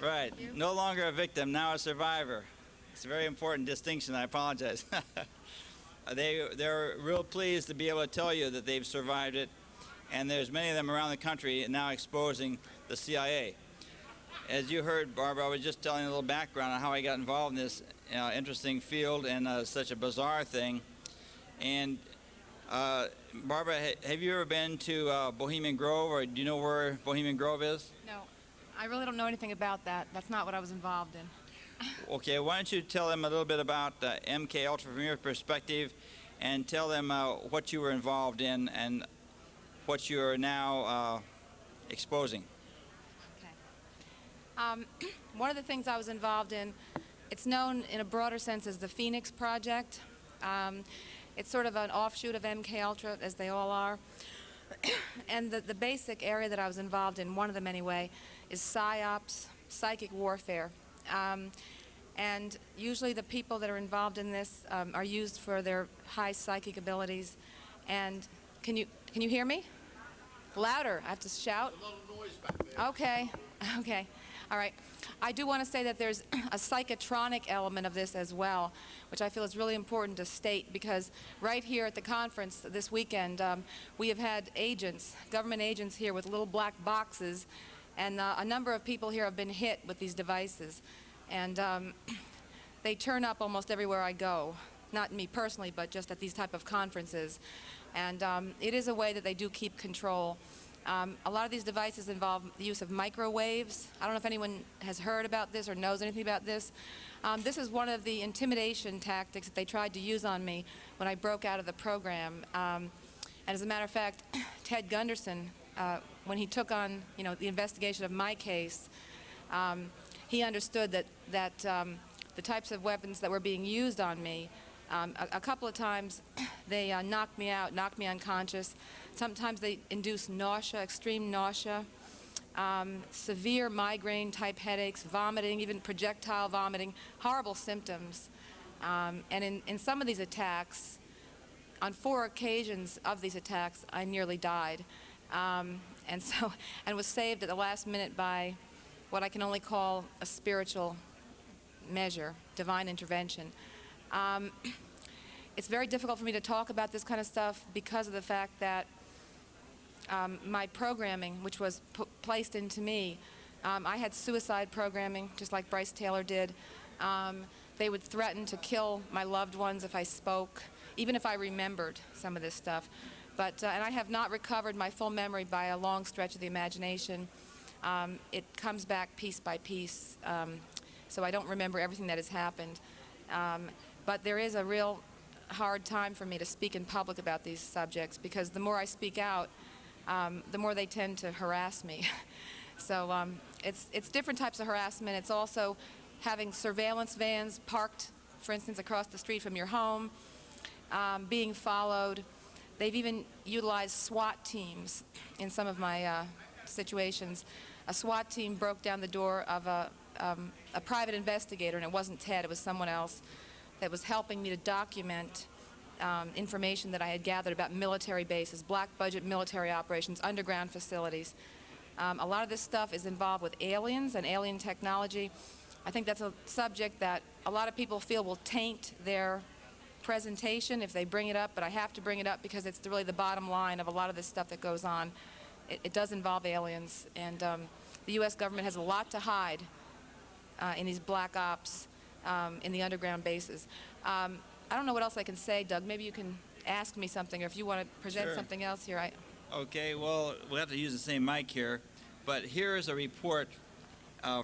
Right, you. no longer a victim, now a survivor. It's a very important distinction, I apologize. They're real pleased to be able to tell you that they've survived it, and there's many of them around the country now exposing the CIA. As you heard, Barbara, I was just telling a little background on how I got involved in this interesting field and such a bizarre thing. And Barbara, have you ever been to Bohemian Grove, or do you know where Bohemian Grove is? No, I really don't know anything about that. That's not what I was involved in. Okay, why don't you tell them a little bit about MK Ultra from your perspective, and tell them what you were involved in and what you are now exposing. Okay. One of the things I was involved in, it's known in a broader sense as the Phoenix Project. It's sort of an offshoot of MK Ultra, as they all are. And the basic area that I was involved in, one of them anyway, is PSYOPs, psychic warfare. And usually the people that are involved in this are used for their high psychic abilities. And can you hear me? Louder. I have to shout? A lot of noise back there. Okay. Okay. All right. I do want to say that there's a psychotronic element of this as well, which I feel is really important to state, because right here at the conference this weekend, we have had agents, government agents here with little black boxes, and a number of people here have been hit with these devices. And they turn up almost everywhere I go. Not me personally, but just at these type of conferences. And it is a way that they do keep control. A lot of these devices involve the use of microwaves. I don't know if anyone has heard about this or knows anything about this. This is one of the intimidation tactics that they tried to use on me when I broke out of the program. And as a matter of fact, Ted Gunderson, when he took on, the investigation of my case, he understood that the types of weapons that were being used on me, a couple of times they knocked me out, knocked me unconscious. Sometimes they induced nausea, extreme nausea, severe migraine-type headaches, vomiting, even projectile vomiting, horrible symptoms. And in some of these attacks, on 4 occasions of these attacks, I nearly died. And was saved at the last minute by what I can only call a spiritual measure, divine intervention. It's very difficult for me to talk about this kind of stuff because of the fact that my programming, which was placed into me, I had suicide programming, just like Bryce Taylor did. They would threaten to kill my loved ones if I spoke, even if I remembered some of this stuff. But, and I have not recovered my full memory by a long stretch of the imagination. It comes back piece by piece, so I don't remember everything that has happened. But there is a real hard time for me to speak in public about these subjects, because the more I speak out, the more they tend to harass me. So it's different types of harassment. It's also having surveillance vans parked, for instance, across the street from your home, being followed. They've even utilized SWAT teams in some of my situations. A SWAT team broke down the door of a private investigator, and it wasn't Ted, it was someone else, that was helping me to document information that I had gathered about military bases, black budget military operations, underground facilities. A lot of this stuff is involved with aliens and alien technology. I think that's a subject that a lot of people feel will taint their presentation if they bring it up, but I have to bring it up because it's really the bottom line of a lot of this stuff that goes on. It does involve aliens, and the U.S. government has a lot to hide in these black ops in the underground bases. I don't know what else I can say, Doug. Maybe you can ask me something, or if you want to present Sure. something else here. Okay, well, we'll have to use the same mic here, but here is a report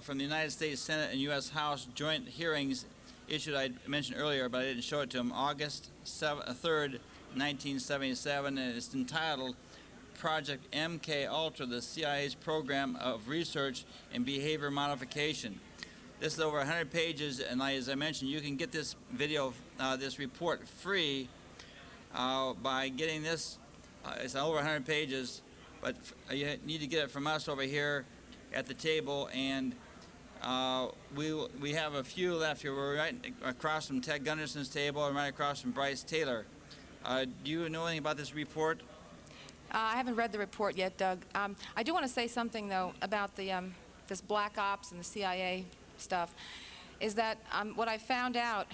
from the United States Senate and U.S. House joint hearings issued, I mentioned earlier, but I didn't show it to them, August 3rd, 1977, and it's entitled Project MK Ultra, the CIA's Program of Research and Behavior Modification. This is over 100 pages, and as I mentioned, you can get this video, this report free by getting this. It's over 100 pages, but you need to get it from us over here at the table, and we have a few left here. We're right across from Ted Gunderson's table and right across from Bryce Taylor. Do you know anything about this report? I haven't read the report yet, Doug. I do want to say something, though, about the, this black ops and the CIA stuff, is that what I found out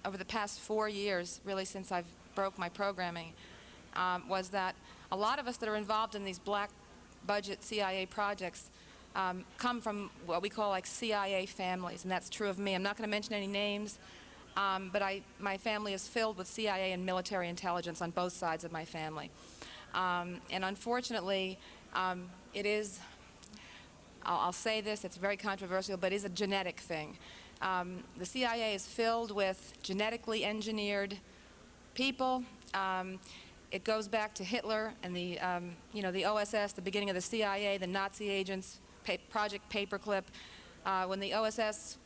over the past 4 years, really since I've broke my programming, was that a lot of us that are involved in these black budget CIA projects come from what we call like CIA families, and that's true of me. I'm not going to mention any names, but my family is filled with CIA and military intelligence on both sides of my family. And unfortunately, it is, I'll say this, it's very controversial, but it is a genetic thing. The CIA is filled with genetically engineered people. It goes back to Hitler and the, the OSS, the beginning of the CIA, the Nazi agents, Project Paperclip. When the OSS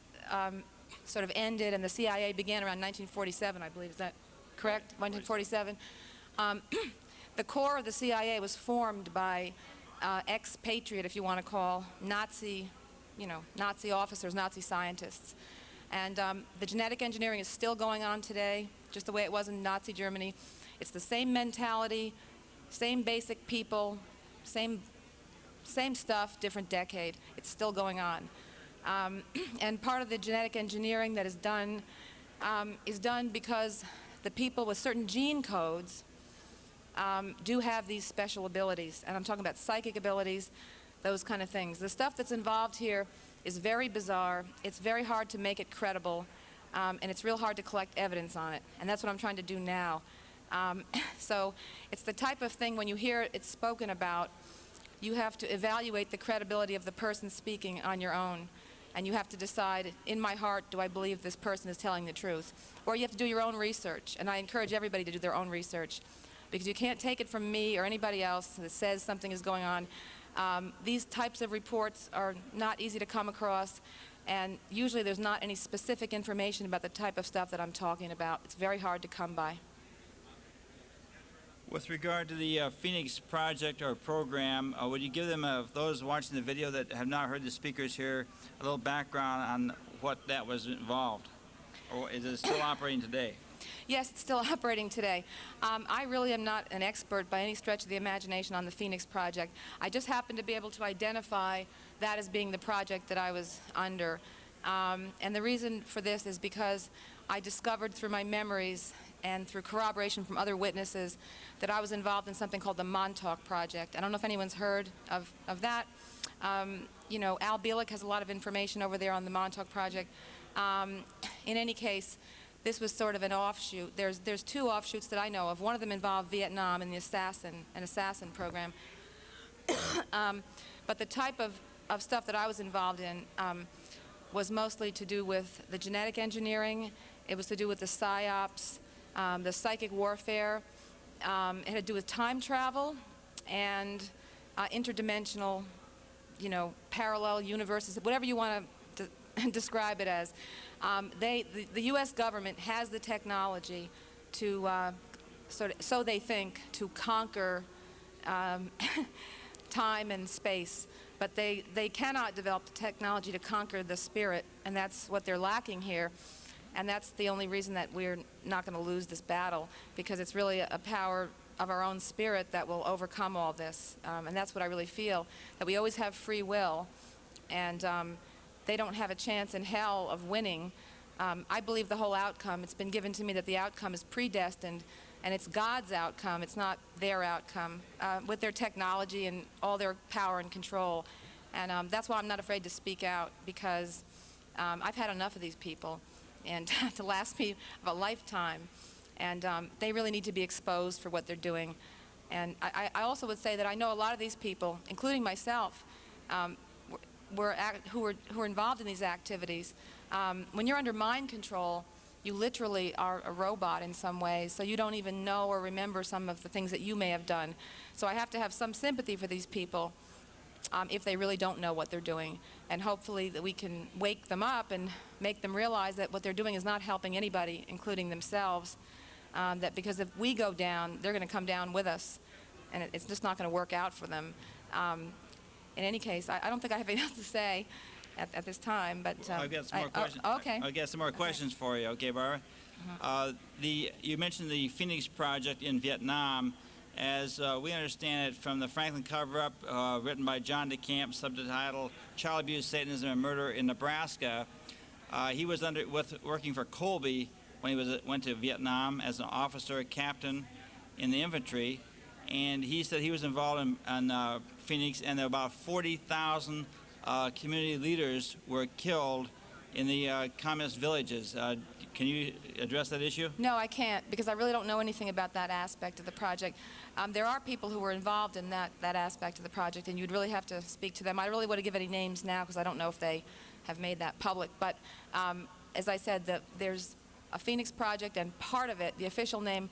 sort of ended and the CIA began around 1947, I believe, is that correct? 1947. The core of the CIA was formed by expatriate, if you want to call, Nazi officers, Nazi scientists. And the genetic engineering is still going on today, just the way it was in Nazi Germany. It's the same mentality, same basic people, same stuff, different decade. It's still going on. And part of the genetic engineering that is done because the people with certain gene codes do have these special abilities. And I'm talking about psychic abilities, those kind of things. The stuff that's involved here is very bizarre. It's very hard to make it credible. And it's real hard to collect evidence on it. And that's what I'm trying to do now. So it's the type of thing when you hear it spoken about, you have to evaluate the credibility of the person speaking on your own. And you have to decide, in my heart, do I believe this person is telling the truth? Or you have to do your own research. And I encourage everybody to do their own research, because you can't take it from me or anybody else that says something is going on. These types of reports are not easy to come across, and usually there's not any specific information about the type of stuff that I'm talking about. It's very hard to come by. With regard to the Phoenix project or program, would you give them, those watching the video that have not heard the speakers here, a little background on what that was involved? Or is it still operating today? Yes, it's still operating today. I really am not an expert by any stretch of the imagination on the Phoenix project. I just happen to be able to identify that as being the project that I was under. And the reason for this is because I discovered through my memories and through corroboration from other witnesses that I was involved in something called the Montauk Project. I don't know if anyone's heard of that. Al Bielek has a lot of information over there on the Montauk Project. In any case, this was sort of an offshoot. There's two offshoots that I know of. One of them involved Vietnam and the assassin program. But the type of stuff that I was involved in was mostly to do with the genetic engineering. It was to do with the psyops, the psychic warfare. It had to do with time travel and interdimensional, parallel universes, whatever you want to describe it as. The U.S. government has the technology to, so they think, to conquer time and space. But they cannot develop the technology to conquer the spirit, and that's what they're lacking here. And that's the only reason that we're not going to lose this battle, because it's really a power of our own spirit that will overcome all this. And that's what I really feel, that we always have free will, and they don't have a chance in hell of winning. I believe the whole outcome, it's been given to me that the outcome is predestined, and it's God's outcome, it's not their outcome, with their technology and all their power and control. And that's why I'm not afraid to speak out, because I've had enough of these people, and to last me a lifetime. And they really need to be exposed for what they're doing. And I also would say that I know a lot of these people, including myself, who are involved in these activities. When you're under mind control, you literally are a robot in some ways, so you don't even know or remember some of the things that you may have done. So I have to have some sympathy for these people if they really don't know what they're doing. And hopefully that we can wake them up and make them realize that what they're doing is not helping anybody, including themselves. That because if we go down, they're going to come down with us, and it's just not going to work out for them. In any case, I don't think I have anything else to say at this time, but I've got some more questions. okay. I've got some more questions for you. Okay, Barbara. You mentioned the Phoenix Project in Vietnam. As we understand it from the Franklin cover-up written by John DeCamp, subtitled Child Abuse, Satanism, and Murder in Nebraska, he was working for Colby when he went to Vietnam as an officer, captain in the infantry, and he said he was involved in Phoenix, and about 40,000 community leaders were killed in the communist villages. Can you address that issue? No, I can't, because I really don't know anything about that aspect of the project. There are people who were involved in that aspect of the project, and you'd really have to speak to them. I really wouldn't give any names now, because I don't know if they have made that public. But as I said, there's a Phoenix Project, and part of it, the official name,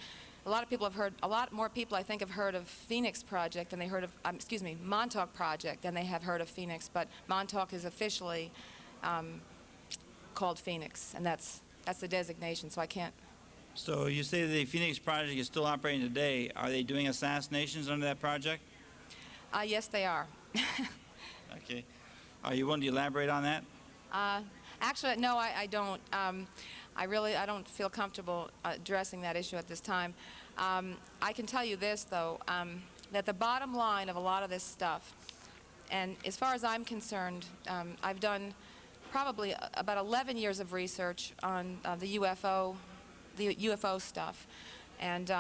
a lot more people I think have heard of Phoenix Project than they heard of, Montauk Project than they have heard of Phoenix. But Montauk is officially called Phoenix, and that's the designation, so I can't. So you say the Phoenix Project is still operating today. Are they doing assassinations under that project? Yes, they are. Okay. Are you willing to elaborate on that? Actually, no, I don't. I don't feel comfortable addressing that issue at this time. I can tell you this, though, that the bottom line of a lot of this stuff, and as far as I'm concerned, I've done probably about 11 years of research on the UFO stuff, and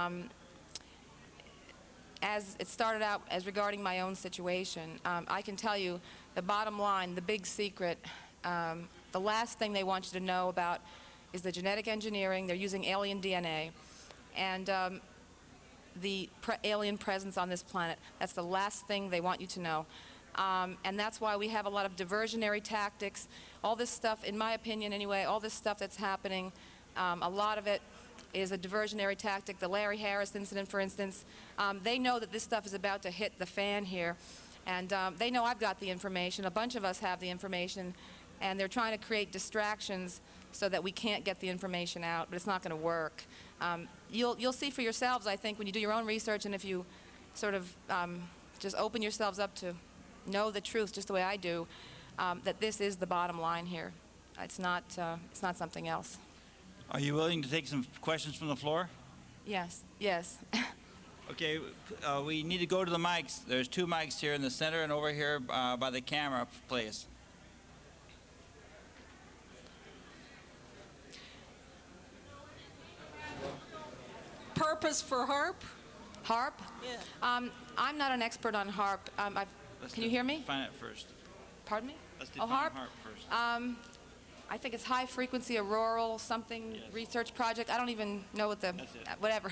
as it started out as regarding my own situation, I can tell you the bottom line, the big secret, the last thing they want you to know about is the genetic engineering. They're using alien DNA, and the alien presence on this planet. That's the last thing they want you to know. And that's why we have a lot of diversionary tactics. All this stuff, in my opinion anyway, all this stuff that's happening, a lot of it is a diversionary tactic. The Larry Harris incident, for instance, they know that this stuff is about to hit the fan here, and they know I've got the information. A bunch of us have the information, and they're trying to create distractions so that we can't get the information out, but it's not going to work. You'll see for yourselves, I think, when you do your own research, and if you sort of just open yourselves up to know the truth just the way I do, that this is the bottom line here. It's not something else. Are you willing to take some questions from the floor? Yes, yes. Okay, we need to go to the mics. There's 2 mics here in the center and over here by the camera, please. Purpose for HARP? HARP? Yeah. I'm not an expert on HARP. Can you hear me? Define it first. Pardon me? Let's define HARP? HARP first. I think it's High Frequency Auroral something research project. I don't even know what whatever.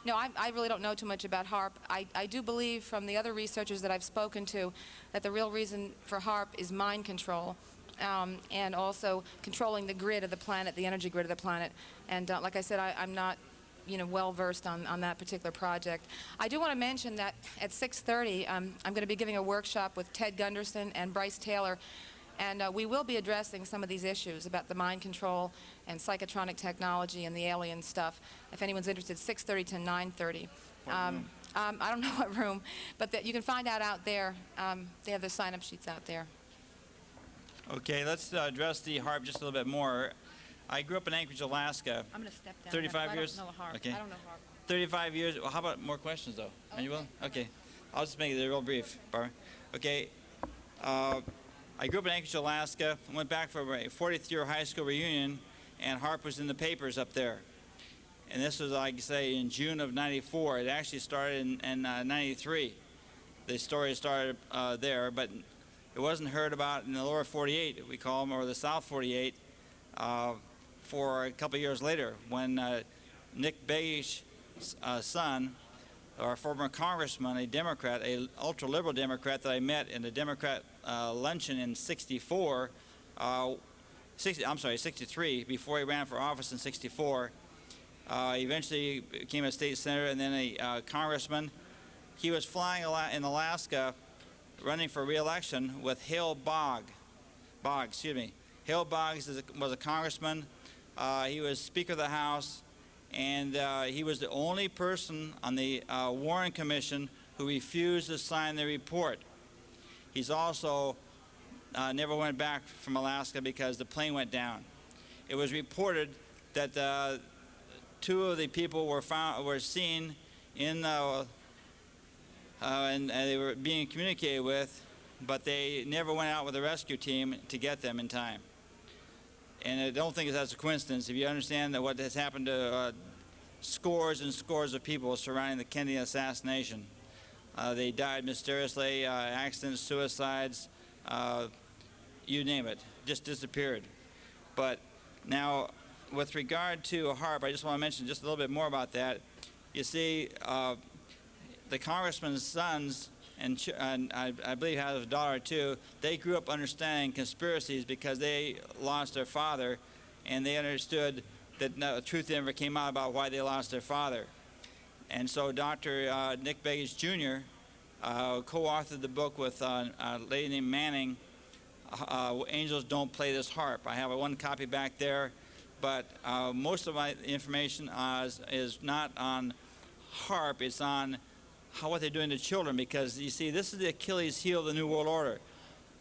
No, I really don't know too much about HARP. I do believe from the other researchers that I've spoken to that the real reason for HARP is mind control, and also controlling the grid of the planet, the energy grid of the planet. And like I said, I'm not well versed on that particular project. I do want to mention that at 6:30, I'm going to be giving a workshop with Ted Gunderson and Bryce Taylor, and we will be addressing some of these issues about the mind control and psychotronic technology and the alien stuff. If anyone's interested, 6:30 to 9:30. I don't know what room, but you can find out there. They have their sign-up sheets out there. Okay, let's address the HARP just a little bit more. I grew up in Anchorage, Alaska. I'm going to step down. 35 years? I don't know HARP. Okay. I don't know HARP. 35 years. Well, how about more questions, though? Are you willing? Okay. I'll just make it real brief, Barbara. Okay. I grew up in Anchorage, Alaska. Went back for a 40th year high school reunion, and HARP was in the papers up there. And this was, like I say, in June of '94. It actually started in '93. The story started there, but it wasn't heard about in the lower 48, we call them, or the South 48, for a couple years later when Nick Bege's son, or a former congressman, a Democrat, a ultra-liberal Democrat that I met in a Democrat luncheon in 63, before he ran for office in 64. Eventually became a state senator and then a congressman. He was flying in Alaska running for re-election with Hale Boggs, Hale Boggs was a congressman. He was Speaker of the House, and he was the only person on the Warren Commission who refused to sign the report. He's also never went back from Alaska because the plane went down. It was reported that two of the people were seen in and they were being communicated with, but they never went out with a rescue team to get them in time. And I don't think that's a coincidence. If you understand that what has happened to scores and scores of people surrounding the Kennedy assassination, they died mysteriously, accidents, suicides, you name it, just disappeared. But now, with regard to HARP, I just want to mention just a little bit more about that. You see, the congressman's sons, and I believe has a daughter too, they grew up understanding conspiracies because they lost their father, and they understood that no, the truth never came out about why they lost their father. And so Dr. Nick Begich Jr. Co-authored the book with a lady named Manning, Angels Don't Play This Harp. I have one copy back there, but most of my information is not on HARP, it's on what they're doing to children, because you see, this is the Achilles heel of the New World Order.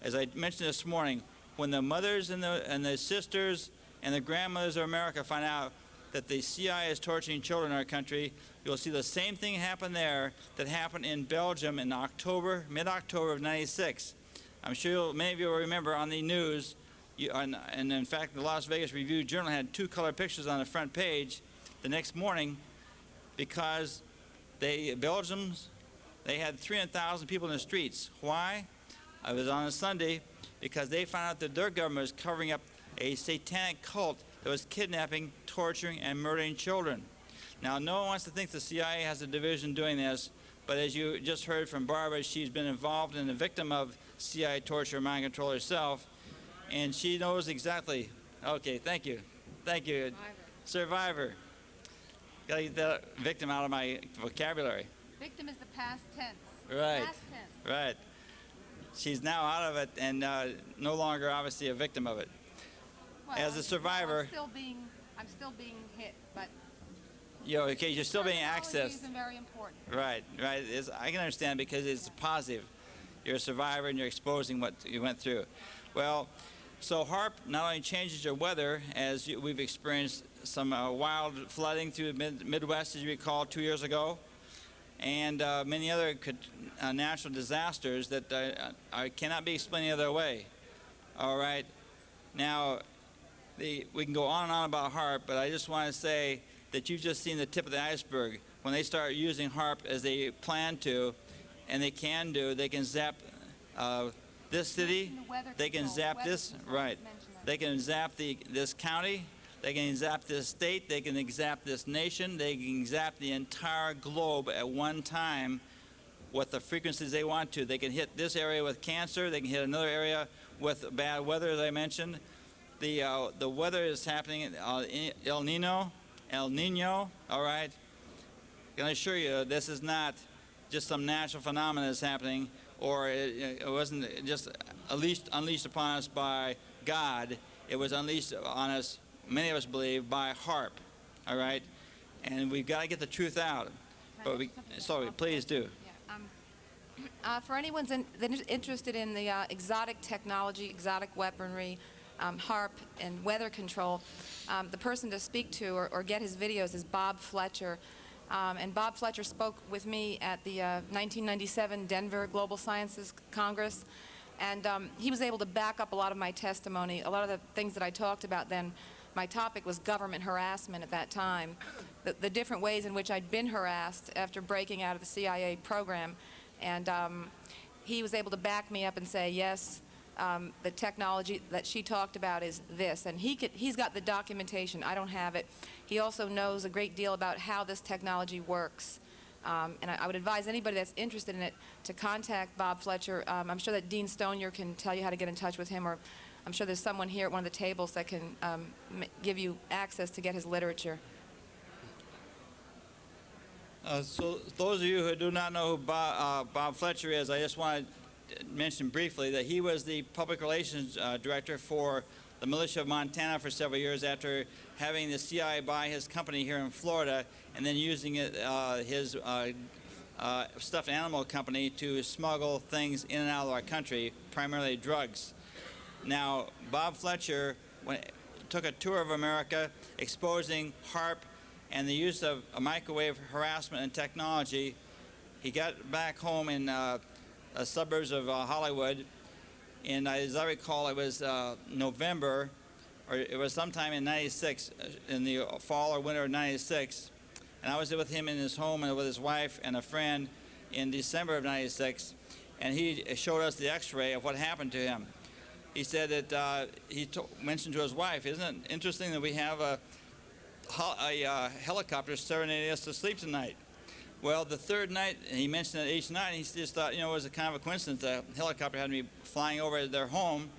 As I mentioned this morning, when the mothers and the sisters and the grandmothers of America find out that the CIA is torturing children in our country, you'll see the same thing happen there that happened in Belgium in October, mid-October of '96. I'm sure many of you will remember on the news, and in fact the Las Vegas Review-Journal had 2 color pictures on the front page the next morning, because Belgians, they had 300,000 people in the streets. Why? It was on a Sunday because they found out that their government was covering up a satanic cult that was kidnapping, torturing, and murdering children. Now, no one wants to think the CIA has a division doing this, but as you just heard from Barbara, she's been involved and a victim of CIA torture and mind control herself, and she knows exactly. Okay, thank you. Thank you. Survivor. Got to get that victim out of my vocabulary. Victim is the past tense. Right. Past tense. Right. She's now out of it and no longer obviously a victim of it. Well, As a survivor, I'm still being hit, but you're still being accessed. terminology is very important. Right. I can understand because it's positive. You're a survivor and you're exposing what you went through. Well, so HARP not only changes your weather, as we've experienced some wild flooding through the Midwest, as you recall, 2 years ago, and many other natural disasters that cannot be explained any other way. All right. Now, we can go on and on about HARP, but I just want to say that you've just seen the tip of the iceberg. When they start using HARP as they plan to, and they can do, they can zap this city, they can zap this, right. They can zap this county, they can zap this state, they can zap this nation, they can zap the entire globe at one time with the frequencies they want to. They can hit this area with cancer, they can hit another area with bad weather, as I mentioned. The weather is happening, El Nino, all right? I can assure you this is not just some natural phenomenon that's happening, or it wasn't just unleashed upon us by God. It was unleashed on us, many of us believe, by HARP, all right? And we've got to get the truth out. But please do. Yeah, for anyone interested in the exotic technology, exotic weaponry, HARP, and weather control, the person to speak to or get his videos is Bob Fletcher. And Bob Fletcher spoke with me at the 1997 Denver Global Sciences Congress, and he was able to back up a lot of my testimony. A lot of the things that I talked about then, my topic was government harassment at that time, the different ways in which I'd been harassed after breaking out of the CIA program. And he was able to back me up and say, yes, the technology that she talked about is this. And he's got the documentation. I don't have it. He also knows a great deal about how this technology works. And I would advise anybody that's interested in it to contact Bob Fletcher. I'm sure that Dean Stonier can tell you how to get in touch with him, or I'm sure there's someone here at one of the tables that can give you access to get his literature. So those of you who do not know who Bob Fletcher is, I just want to mention briefly that he was the public relations director for the militia of Montana for several years after having the CIA buy his company here in Florida and then using his stuffed animal company to smuggle things in and out of our country, primarily drugs. Now, Bob Fletcher took a tour of America exposing HARP and the use of microwave harassment and technology. He got back home in suburbs of Hollywood, and as I recall, it was November, or it was sometime in '96, in the fall or winter of '96, and I was with him in his home and with his wife and a friend in December of '96, and he showed us the X-ray of what happened to him. He said that he mentioned to his wife, "Isn't it interesting that we have a helicopter serenading us to sleep tonight?" Well, the third night, he mentioned it each night, he just thought, it was a kind of a coincidence. The helicopter had to be flying over their home.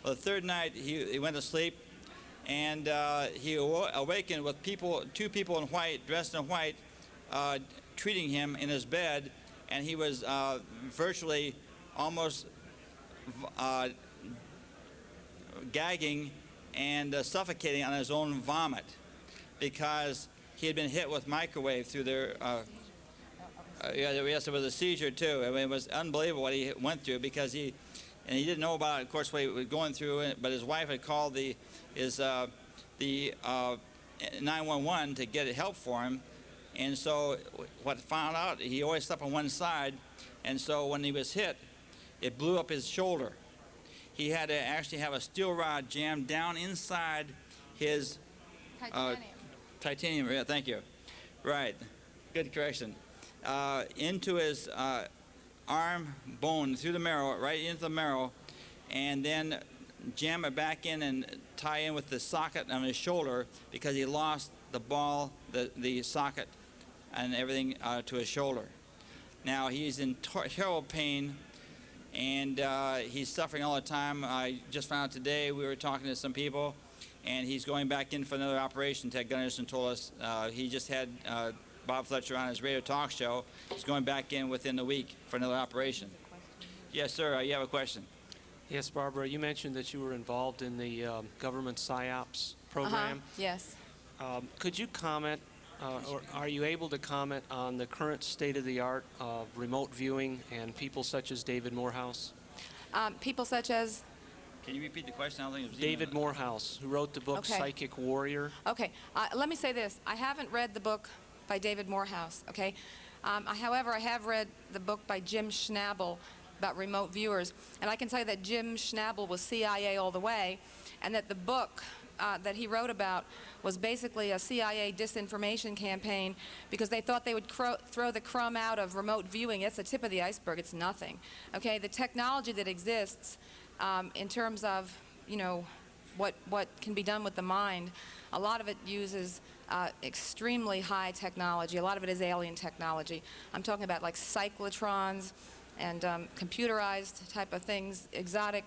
Well, the third night, he went to sleep, and he awakened with two people in white, dressed in white, treating him in his bed, and he was virtually almost gagging and suffocating on his own vomit because he had been hit with microwave through their yes, it was a seizure too. I mean, it was unbelievable what he went through because he didn't know about it, of course, what he was going through, but his wife had called the 911 to get help for him. And so what found out, he always slept on one side, and so when he was hit, it blew up his shoulder. He had to actually have a steel rod jammed down inside his titanium. Yeah, thank you. Right, good correction. Into his arm bone, through the marrow, right into the marrow, and then jam it back in and tie in with the socket on his shoulder because he lost the ball, the socket, and everything to his shoulder. Now he's in terrible pain, and he's suffering all the time. I just found out today, we were talking to some people, and he's going back in for another operation. Ted Gunderson told us he just had Bob Fletcher on his radio talk show. He's going back in within a week for another operation. Yes, sir, you have a question. Yes, Barbara, you mentioned that you were involved in the government PSYOPs program. Yes. Could you comment, or are you able to comment on the current state-of-the-art of remote viewing and people such as David Morehouse? People such as? Can you repeat the question? I don't think it was David Morehouse, who wrote the book Okay. Psychic Warrior. Okay, let me say this. I haven't read the book by David Morehouse, okay? However, I have read the book by Jim Schnabel about remote viewers, and I can tell you that Jim Schnabel was CIA all the way, and that the book that he wrote about was basically a CIA disinformation campaign because they thought they would throw the crumb out of remote viewing. It's the tip of the iceberg. It's nothing, okay? The technology that exists in terms of, what can be done with the mind, a lot of it uses extremely high technology. A lot of it is alien technology. I'm talking about like cyclotrons and computerized type of things, exotic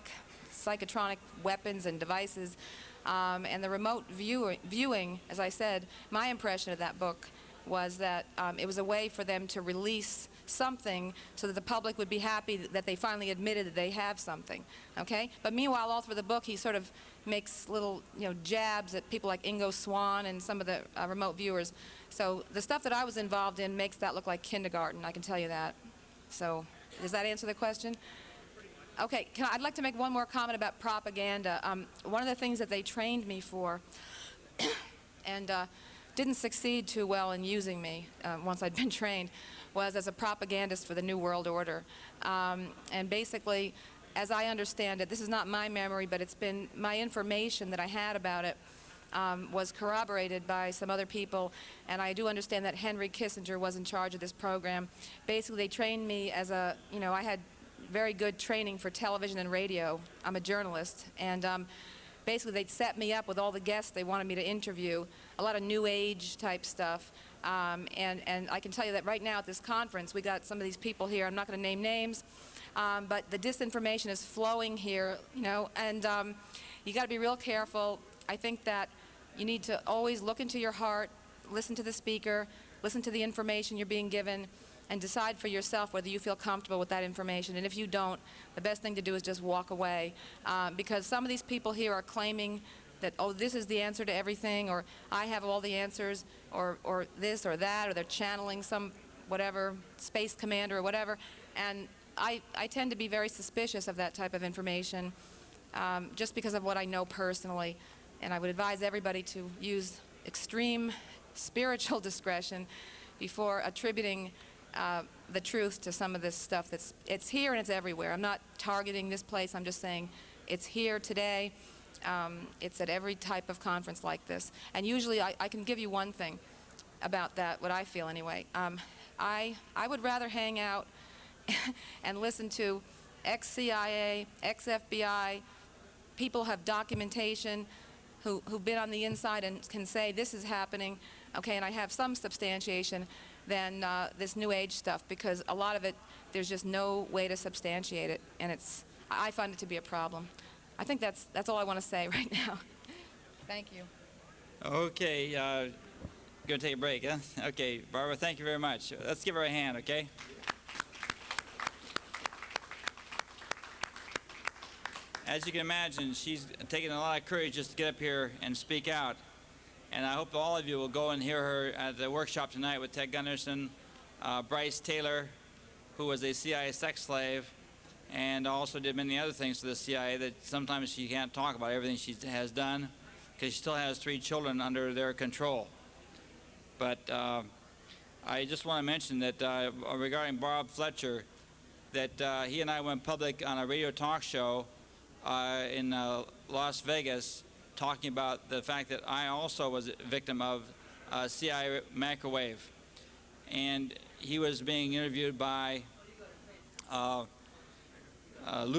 psychotronic weapons and devices. And the remote viewing, as I said, my impression of that book was that it was a way for them to release something so that the public would be happy that they finally admitted that they have something, okay? But meanwhile, all through the book, he sort of makes little, jabs at people like Ingo Swann and some of the remote viewers. So the stuff that I was involved in makes that look like kindergarten, I can tell you that. So does that answer the question? Okay, I'd like to make one more comment about propaganda. One of the things that they trained me for and didn't succeed too well in using me once I'd been trained was as a propagandist for the New World Order. And basically, as I understand it, this is not my memory, but it's been my information that I had about it was corroborated by some other people, and I do understand that Henry Kissinger was in charge of this program. Basically, they trained me as a, I had very good training for television and radio. I'm a journalist, and basically they'd set me up with all the guests they wanted me to interview, a lot of new age type stuff. And I can tell you that right now at this conference, we got some of these people here. I'm not going to name names, but the disinformation is flowing here, and you got to be real careful. I think that you need to always look into your heart, listen to the speaker, listen to the information you're being given, and decide for yourself whether you feel comfortable with that information. And if you don't, the best thing to do is just walk away, because some of these people here are claiming that, oh, this is the answer to everything, or I have all the answers, or this or that, or they're channeling some whatever, space commander or whatever. And I tend to be very suspicious of that type of information just because of what I know personally. And I would advise everybody to use extreme spiritual discretion before attributing the truth to some of this stuff it's here and it's everywhere. I'm not targeting this place. I'm just saying it's here today. It's at every type of conference like this. And usually I can give you one thing about that, what I feel anyway. I would rather hang out and listen to ex-CIA, ex-FBI, people have documentation who've been on the inside and can say this is happening, okay, and I have some substantiation, than this New Age stuff, because a lot of it, there's just no way to substantiate it, and I find it to be a problem. I think that's all I want to say right now. Thank you. Okay, going to take a break, huh? Okay, Barbara, thank you very much. Let's give her a hand, okay? As you can imagine, she's taken a lot of courage just to get up here and speak out. And I hope all of you will go and hear her at the workshop tonight with Ted Gunderson, Bryce Taylor, who was a CIA sex slave, and also did many other things to the CIA that sometimes she can't talk about everything she has done, because she still has 3 children under their control. But I just want to mention that regarding Bob Fletcher, that he and I went public on a radio talk show in Las Vegas, talking about the fact that I also was a victim of CIA microwave. And he was being interviewed by Lou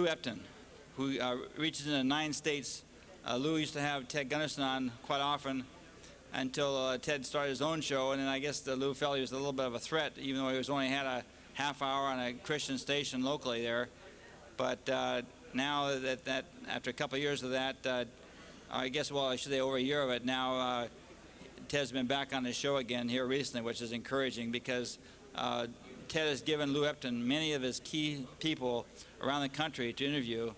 Epton, who reaches into 9 states. Lou used to have Ted Gunderson on quite often until Ted started his own show, and then I guess Lou felt he was a little bit of a threat, even though he was only had a half hour on a Christian station locally there. But now that after a couple of years of that, I guess, well, I should say over a year of it now, Ted's been back on the show again here recently, which is encouraging, because Ted has given Lou Epton many of his key people around the country to interview.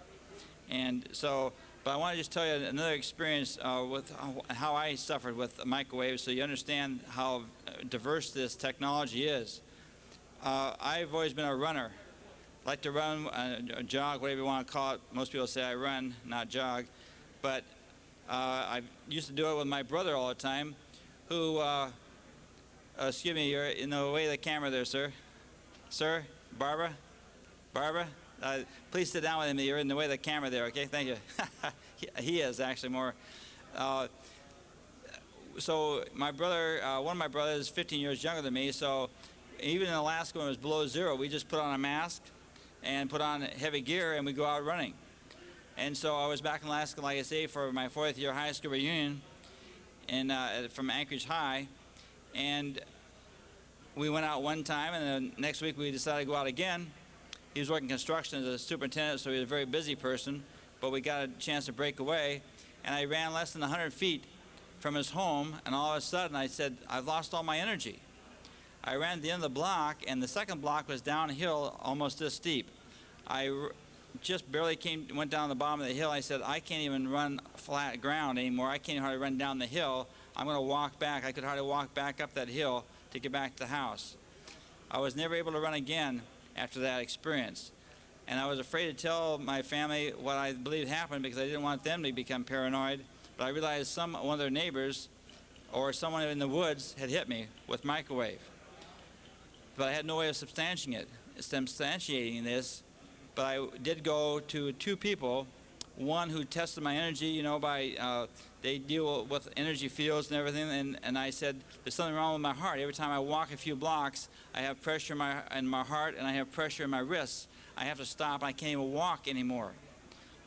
And so, but I want to just tell you another experience with how I suffered with microwaves, so you understand how diverse this technology is. I've always been a runner. I like to run, jog, whatever you want to call it. Most people say I run, not jog. But I used to do it with my brother all the time, who, excuse me, you're in the way of the camera there, sir. Sir, Barbara, please sit down with me. You're in the way of the camera there, okay? Thank you. He is actually more. So my brother, one of my brothers is 15 years younger than me, so even in Alaska when it was below 0, we just put on a mask and put on heavy gear and we go out running. And so I was back in Alaska, like I say, for my 4th year high school reunion from Anchorage High. And we went out one time, and then next week we decided to go out again. He was working construction as a superintendent, so he was a very busy person, but we got a chance to break away. And I ran less than 100 feet from his home, and all of a sudden I said, I've lost all my energy. I ran to the end of the block, and the second block was downhill almost this steep. I just barely went down the bottom of the hill. I said, I can't even run flat ground anymore. I can't even hardly run down the hill. I'm going to walk back. I could hardly walk back up that hill to get back to the house. I was never able to run again after that experience. And I was afraid to tell my family what I believed happened, because I didn't want them to become paranoid. But I realized one of their neighbors or someone in the woods had hit me with microwave. But I had no way of substantiating this. But I did go to 2 people, one who tested my energy, you know, they deal with energy fields and everything, and I said, there's something wrong with my heart. Every time I walk a few blocks, I have pressure in my heart, and I have pressure in my wrists. I have to stop, and I can't even walk anymore.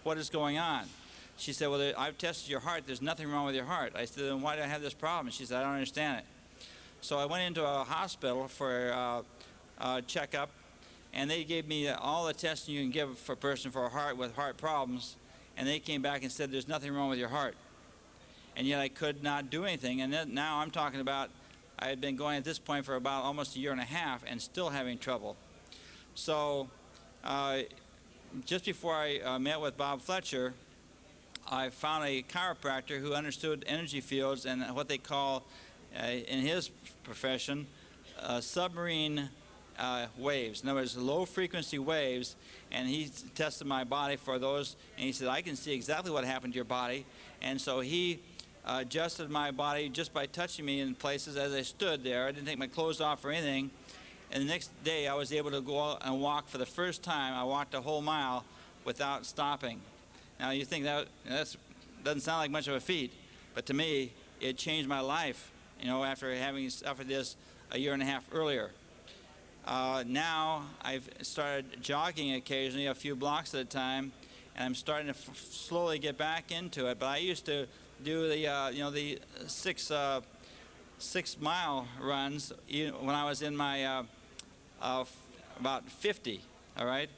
What is going on? She said, well, I've tested your heart. There's nothing wrong with your heart. I said, then why do I have this problem? She said, I don't understand it. So I went into a hospital for a checkup, and they gave me all the testing you can give for a person for a heart with heart problems, and they came back and said, there's nothing wrong with your heart. And yet I could not do anything. And then now I'm talking about, I had been going at this point for about almost a year and a half and still having trouble. So just before I met with Bob Fletcher, I found a chiropractor who understood energy fields and what they call, in his profession, submarine waves. In other words, low-frequency waves, and he tested my body for those, and he said, I can see exactly what happened to your body. And so he adjusted my body just by touching me in places as I stood there. I didn't take my clothes off or anything. And the next day, I was able to go out and walk for the first time. I walked a whole mile without stopping. Now, you think that doesn't sound like much of a feat, but to me, it changed my life, after having suffered this a year and a half earlier. Now I've started jogging occasionally, a few blocks at a time, and I'm starting to slowly get back into it. But I used to do the 6-mile runs when I was in my about 50. All right,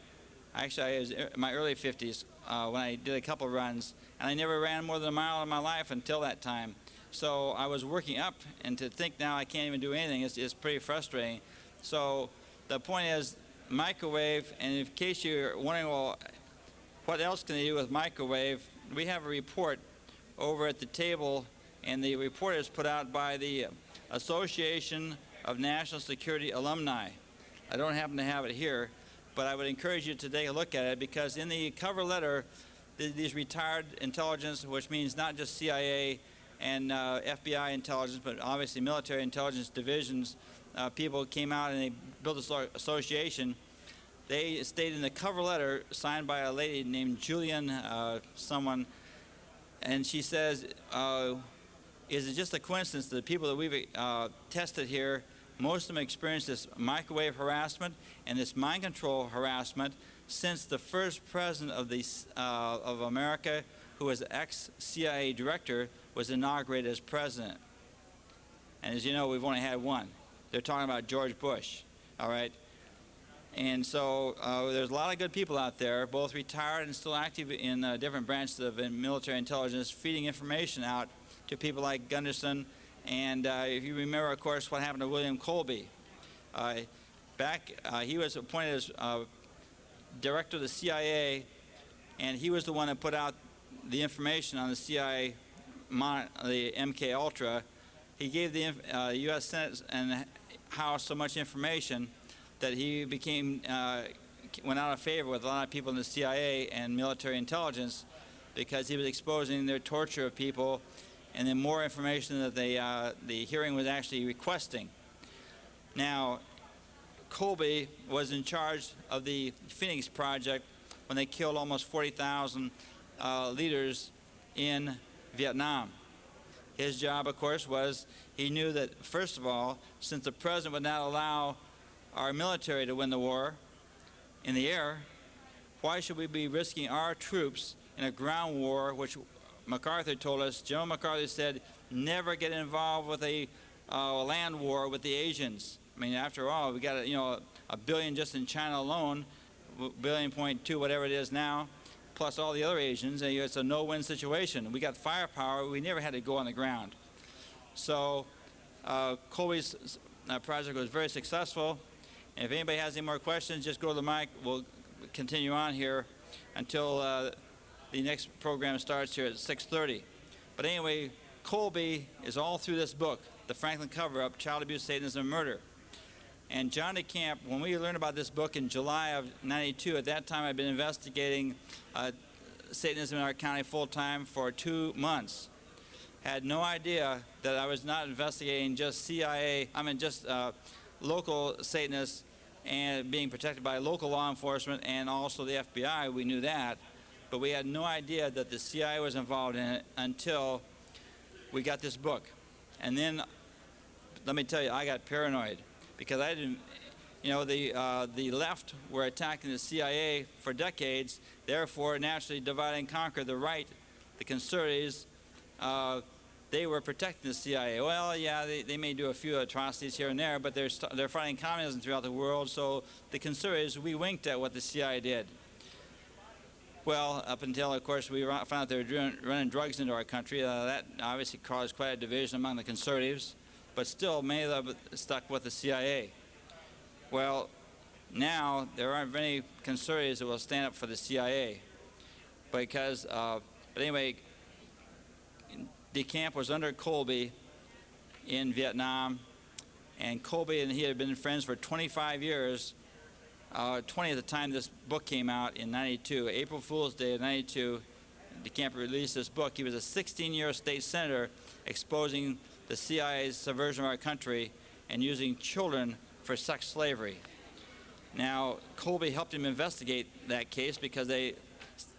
actually I was in my early 50s when I did a couple runs, and I never ran more than a mile in my life until that time. So I was working up, and to think now I can't even do anything is pretty frustrating. So the point is microwave, and in case you're wondering, well, what else can they do with microwave, we have a report over at the table, and the report is put out by the Association of National Security Alumni. I don't happen to have it here, but I would encourage you to take a look at it, because in the cover letter, these retired intelligence, which means not just CIA and FBI intelligence, but obviously military intelligence divisions, people came out and they built this association. They stated in the cover letter, signed by a lady named Julian someone, and she says, is it just a coincidence that the people that we've tested here, most of them experienced this microwave harassment and this mind control harassment since the first president of America, who was ex-CIA director, was inaugurated as president. And as you know, we've only had one. They're talking about George Bush, all right? And so there's a lot of good people out there, both retired and still active in different branches of military intelligence, feeding information out to people like Gunderson. And if you remember, of course, what happened to William Colby. He was appointed as director of the CIA, and he was the one that put out the information on the CIA, the MK Ultra. He gave the U.S. Senate and House so much information that he went out of favor with a lot of people in the CIA and military intelligence, because he was exposing their torture of people and then more information that the hearing was actually requesting. Now, Colby was in charge of the Phoenix Project when they killed almost 40,000 leaders in Vietnam. His job, of course, was he knew that, first of all, since the president would not allow our military to win the war in the air, why should we be risking our troops in a ground war, which MacArthur told us, General MacArthur said, never get involved with a land war with the Asians. I mean, after all, we got a billion just in China alone, $1.2 billion, whatever it is now, plus all the other Asians. And it's a no-win situation. We got firepower. We never had to go on the ground. So Colby's project was very successful. And if anybody has any more questions, just go to the mic. We'll continue on here until the next program starts here at 6:30. But anyway, Colby is all through this book, The Franklin Cover-Up, Child Abuse, Satanism, and Murder. And John DeCamp, when we learned about this book in July of '92, at that time I'd been investigating Satanism in our county full-time for 2 months. Had no idea that I was not investigating just local Satanists and being protected by local law enforcement and also the FBI. We knew that, but we had no idea that the CIA was involved in it until we got this book. And then, let me tell you, I got paranoid because I didn't, the left were attacking the CIA for decades, therefore naturally divide and conquer the right. The conservatives, they were protecting the CIA. Well, yeah, they may do a few atrocities here and there, but they're fighting communism throughout the world, so the conservatives, we winked at what the CIA did. Well, up until, of course, we found out they were running drugs into our country. That obviously caused quite a division among the conservatives, but still many of them stuck with the CIA. Well, now there aren't many conservatives that will stand up for the CIA because, but anyway, DeCamp was under Colby in Vietnam, And Colby and he had been friends for 25 years, 20 at the time this book came out in 92. April Fool's Day of 92, DeCamp released this book. He was a 16-year state senator exposing the CIA's subversion of our country and using children for sex slavery. Now, Colby helped him investigate that case because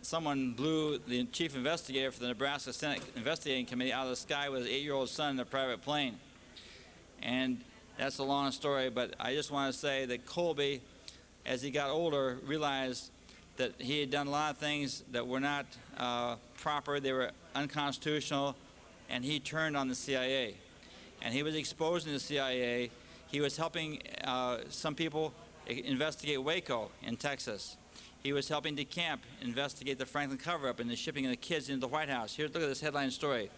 someone blew the chief investigator for the Nebraska Senate Investigating Committee out of the sky with his 8-year-old son in a private plane. And that's a long story, but I just want to say that Colby, as he got older, realized that he had done a lot of things that were not proper, they were unconstitutional, and he turned on the CIA. And he was exposing the CIA. He was helping some people investigate Waco in Texas. He was helping DeCamp investigate the Franklin cover-up and the shipping of the kids into the White House. Here, look at this headline story.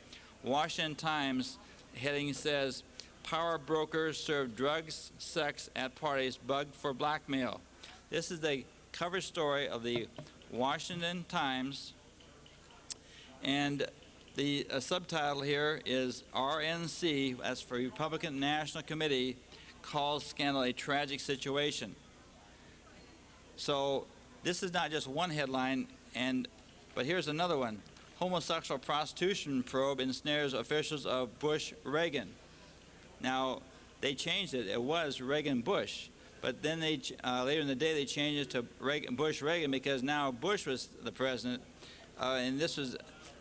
Washington Times heading says, "Power brokers serve drugs, sex at parties, bugged for blackmail." This is the cover story of the Washington Times, and the subtitle here is RNC, that's for Republican National Committee, calls scandal a tragic situation. So this is not just one headline, but here's another one. Homosexual prostitution probe ensnares officials of Bush-Reagan. Now, they changed it. It was Reagan-Bush. But then later in the day, they changed it to Bush-Reagan because now Bush was the president. And this was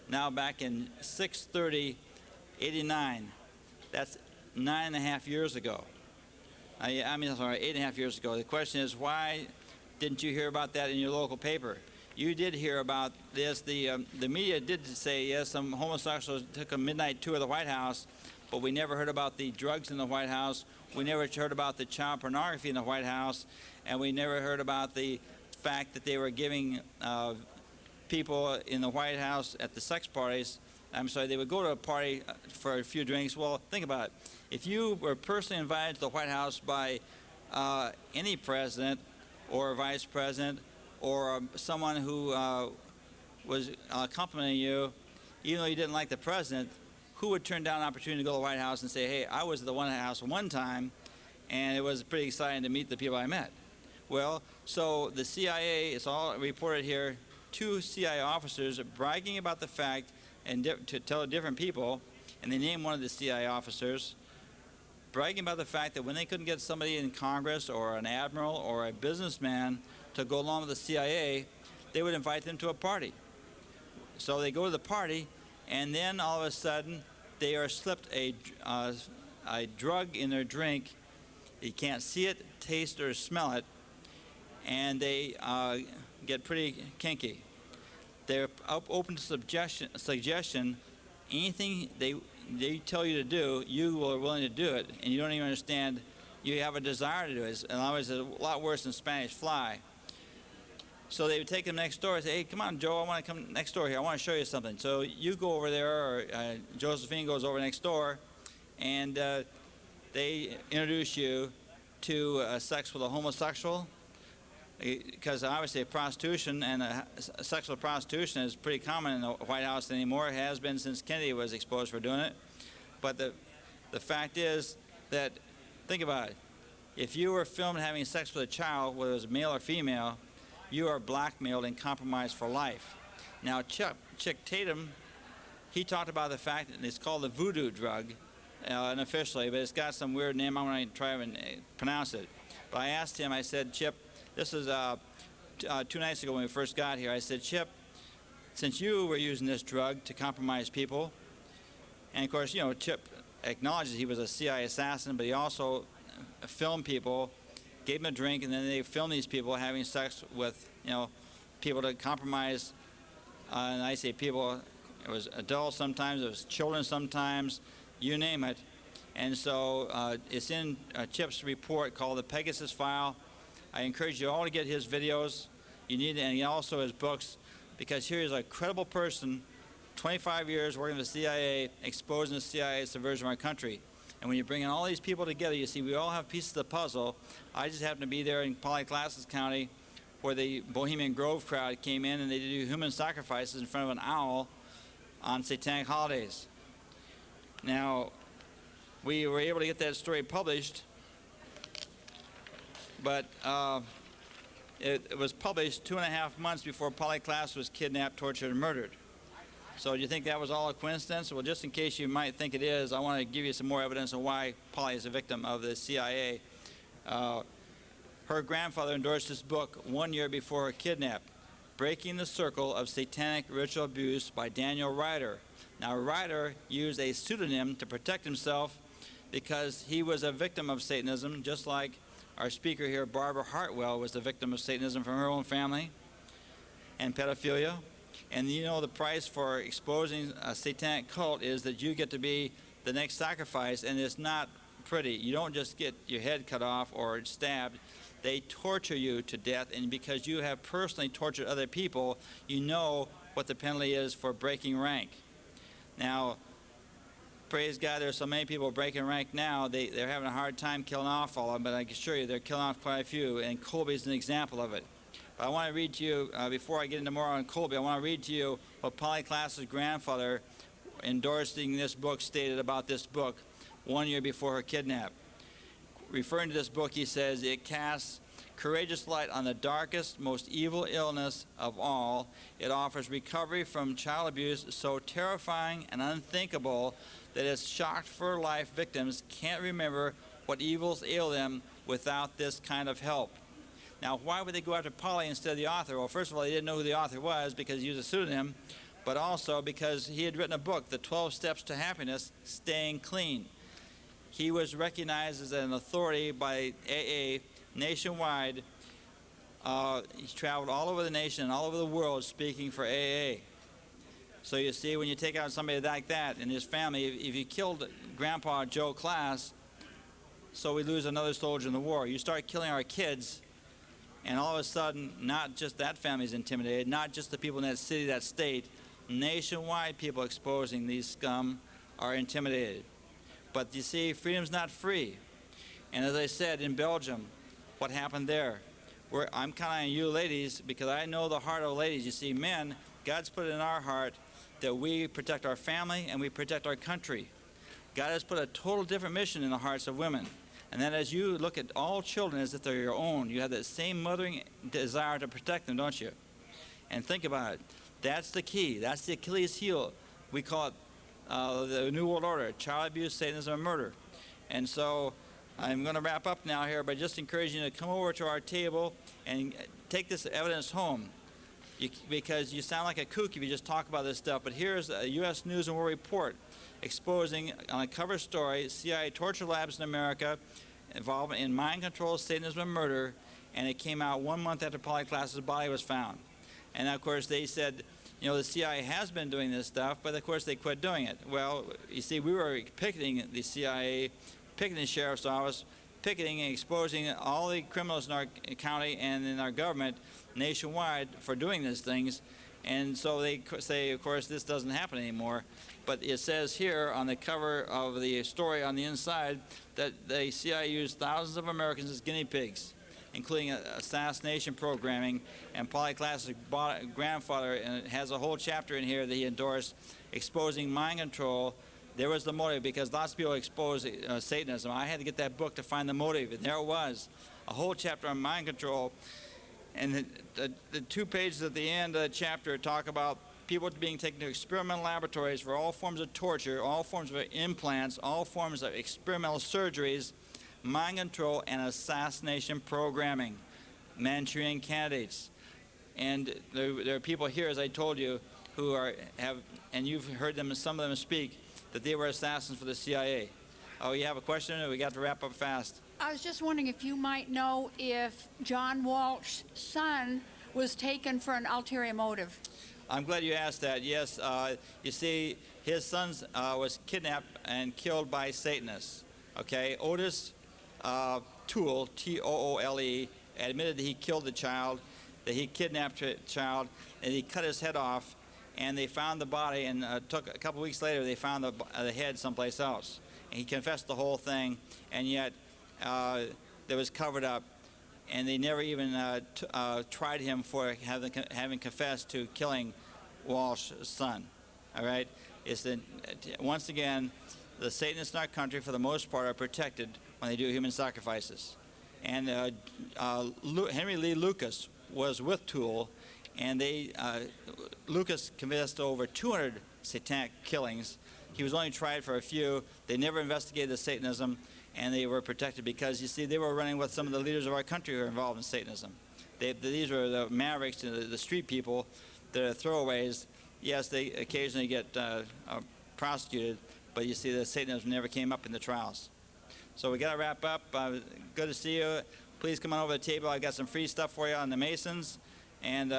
now back in 6/30/89. That's 9.5 years ago. Sorry, 8.5 years ago. The question is, why didn't you hear about that in your local paper? You did hear about this. The media did say, yes, some homosexuals took a midnight tour of the White House, but we never heard about the drugs in the White House. We never heard about the child pornography in the White House, and we never heard about the fact that they were giving people in the White House at the sex parties, they would go to a party for a few drinks. Well, think about it. If you were personally invited to the White House by any president or vice president or someone who was complimenting you, even though you didn't like the president, who would turn down an opportunity to go to the White House and say, hey, I was at the White House one time, and it was pretty exciting to meet the people I met? Well, so the CIA, it's all reported here, 2 CIA officers are bragging about the fact, and to tell different people, and they named one of the CIA officers, bragging about the fact that when they couldn't get somebody in Congress or an admiral or a businessman to go along with the CIA, they would invite them to a party. So they go to the party, and then all of a sudden, they are slipped a drug in their drink. You can't see it, taste, or smell it, and they get pretty kinky. They're open to suggestion. Anything they tell you to do, you are willing to do it, and you don't even understand. You have a desire to do it. In other words, it's a lot worse than Spanish fly. So they would take them next door and say, hey, come on, Joe, I want to come next door here. I want to show you something. So you go over there, or Josephine goes over next door, and they introduce you to sex with a homosexual, because obviously prostitution and sexual prostitution is pretty common in the White House anymore. It has been since Kennedy was exposed for doing it. But the fact is that, think about it, if you were filmed having sex with a child, whether it was male or female, you are blackmailed and compromised for life. Now, Chick Tatum, he talked about the fact that it's called the voodoo drug, unofficially, but it's got some weird name. I'm going to try and pronounce it. But I asked him, I said, Chip, this is 2 nights ago when we first got here. I said, Chip, since you were using this drug to compromise people, and of course, you know, Chip acknowledges he was a CIA assassin, but he also filmed people, gave them a drink, and then they filmed these people having sex with, you know, people to compromise. And I say people, it was adults sometimes, it was children sometimes, you name it. And so it's in Chip's report called the Pegasus File. I encourage you all to get his videos. You need, and also his books, because here is a credible person, 25 years working for the CIA, exposing the CIA's subversion of our country. And when you bring in all these people together, you see we all have pieces of the puzzle. I just happened to be there in Polyclasses County where the Bohemian Grove crowd came in and they do human sacrifices in front of an owl on satanic holidays. Now, we were able to get that story published but it was published 2.5 months before Polly Klaas was kidnapped, tortured, and murdered. So do you think that was all a coincidence? Well, just in case you might think it is, I want to give you some more evidence on why Polly is a victim of the CIA. Her grandfather endorsed this book 1 year before her kidnap, Breaking the Circle of Satanic Ritual Abuse by Daniel Ryder. Now, Ryder used a pseudonym to protect himself because he was a victim of Satanism, just like our speaker here, Barbara Hartwell, was the victim of Satanism from her own family and pedophilia. And you know the price for exposing a satanic cult is that you get to be the next sacrifice, and it's not pretty. You don't just get your head cut off or stabbed. They torture you to death, and because you have personally tortured other people, you know what the penalty is for breaking rank. Now, praise God, there's so many people breaking rank now, they're having a hard time killing off all of them, but I can assure you they're killing off quite a few, and Colby's an example of it. But I want to read to you, before I get into more on Colby, I want to read to you what Polly Klaas's grandfather, endorsing this book, stated about this book 1 year before her kidnap. Referring to this book, he says, it casts courageous light on the darkest, most evil illness of all. It offers recovery from child abuse so terrifying and unthinkable that its shocked for life victims can't remember what evils ail them without this kind of help. Now, why would they go after Polly instead of the author? Well, first of all, they didn't know who the author was because he used a pseudonym, but also because he had written a book, The 12 Steps to Happiness, Staying Clean. He was recognized as an authority by AA nationwide. He traveled all over the nation and all over the world speaking for AA. So you see, when you take out somebody like that and his family, if you killed Grandpa Joe Klaas, so we lose another soldier in the war. You start killing our kids, and all of a sudden, not just that family is intimidated, not just the people in that city, that state, nationwide people exposing these scum are intimidated. But you see, freedom's not free. And as I said, in Belgium, what happened there? I'm counting on you ladies because I know the heart of ladies. You see, men, God's put it in our heart that we protect our family and we protect our country. God has put a total different mission in the hearts of women. And that as you look at all children as if they're your own, you have that same mothering desire to protect them, don't you? And think about it. That's the key. That's the Achilles heel. We call it the New World Order, child abuse, Satanism, and murder. And so I'm going to wrap up now here by just encouraging you to come over to our table and take this evidence home. Because you sound like a kook if you just talk about this stuff. But here's a U.S. News and World Report exposing on a cover story CIA torture labs in America involved in mind control, Satanism, and murder. And it came out 1 month after Polly Klaas's body was found. And of course they said, you know, the CIA has been doing this stuff, but of course they quit doing it. Well, you see, we were picketing the CIA, picketing the sheriff's office, picketing and exposing all the criminals in our county and in our government nationwide for doing these things. And so they say, of course, this doesn't happen anymore. But it says here on the cover of the story on the inside that the CIA used thousands of Americans as guinea pigs, including assassination programming. And Polly Klaas's grandfather has a whole chapter in here that he endorsed, exposing mind control. There was the motive, because lots of people expose Satanism. I had to get that book to find the motive, and there it was, a whole chapter on mind control. And the 2 pages at the end of the chapter talk about people being taken to experimental laboratories for all forms of torture, all forms of implants, all forms of experimental surgeries, mind control, and assassination programming, Manchurian candidates. And there are people here, as I told you, who have, and you've heard them, some of them speak, that they were assassins for the CIA. Oh, you have a question? We got to wrap up fast. I was just wondering if you might know if John Walsh's son was taken for an ulterior motive. I'm glad you asked that. Yes, you see, his son was kidnapped and killed by Satanists. Okay, Otis Toole, T-O-O-L-E, admitted that he killed the child, that he kidnapped the child, and he cut his head off, and they found the body, and took a couple weeks later they found the head someplace else. And he confessed the whole thing, and yet it was covered up, and they never even tried him for having confessed to killing Walsh's son. All right? It's that, once again, the Satanists in our country, for the most part, are protected when they do human sacrifices. And Henry Lee Lucas was with Toole, and Lucas confessed to over 200 satanic killings. He was only tried for a few. They never investigated the Satanism, and they were protected because, you see, they were running with some of the leaders of our country who were involved in Satanism. These were the mavericks, the street people, the throwaways. Yes, they occasionally get prosecuted, but you see, the Satanism never came up in the trials. So we got to wrap up. Good to see you. Please come on over to the table. I've got some free stuff for you on the Masons and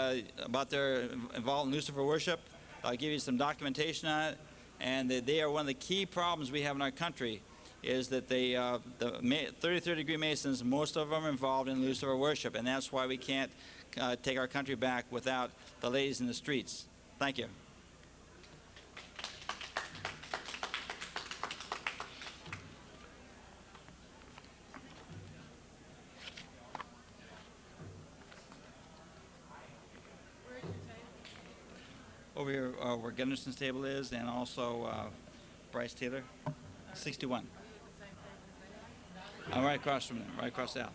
about their involved in Lucifer worship. I'll give you some documentation on it. And they are one of the key problems we have in our country, is that the 33rd degree Masons, most of them are involved in Lucifer worship, and that's why we can't take our country back without the ladies in the streets. Thank you. Over here where Gunderson's table is, and also Bryce Taylor, 61. Right across from them, right across the aisle.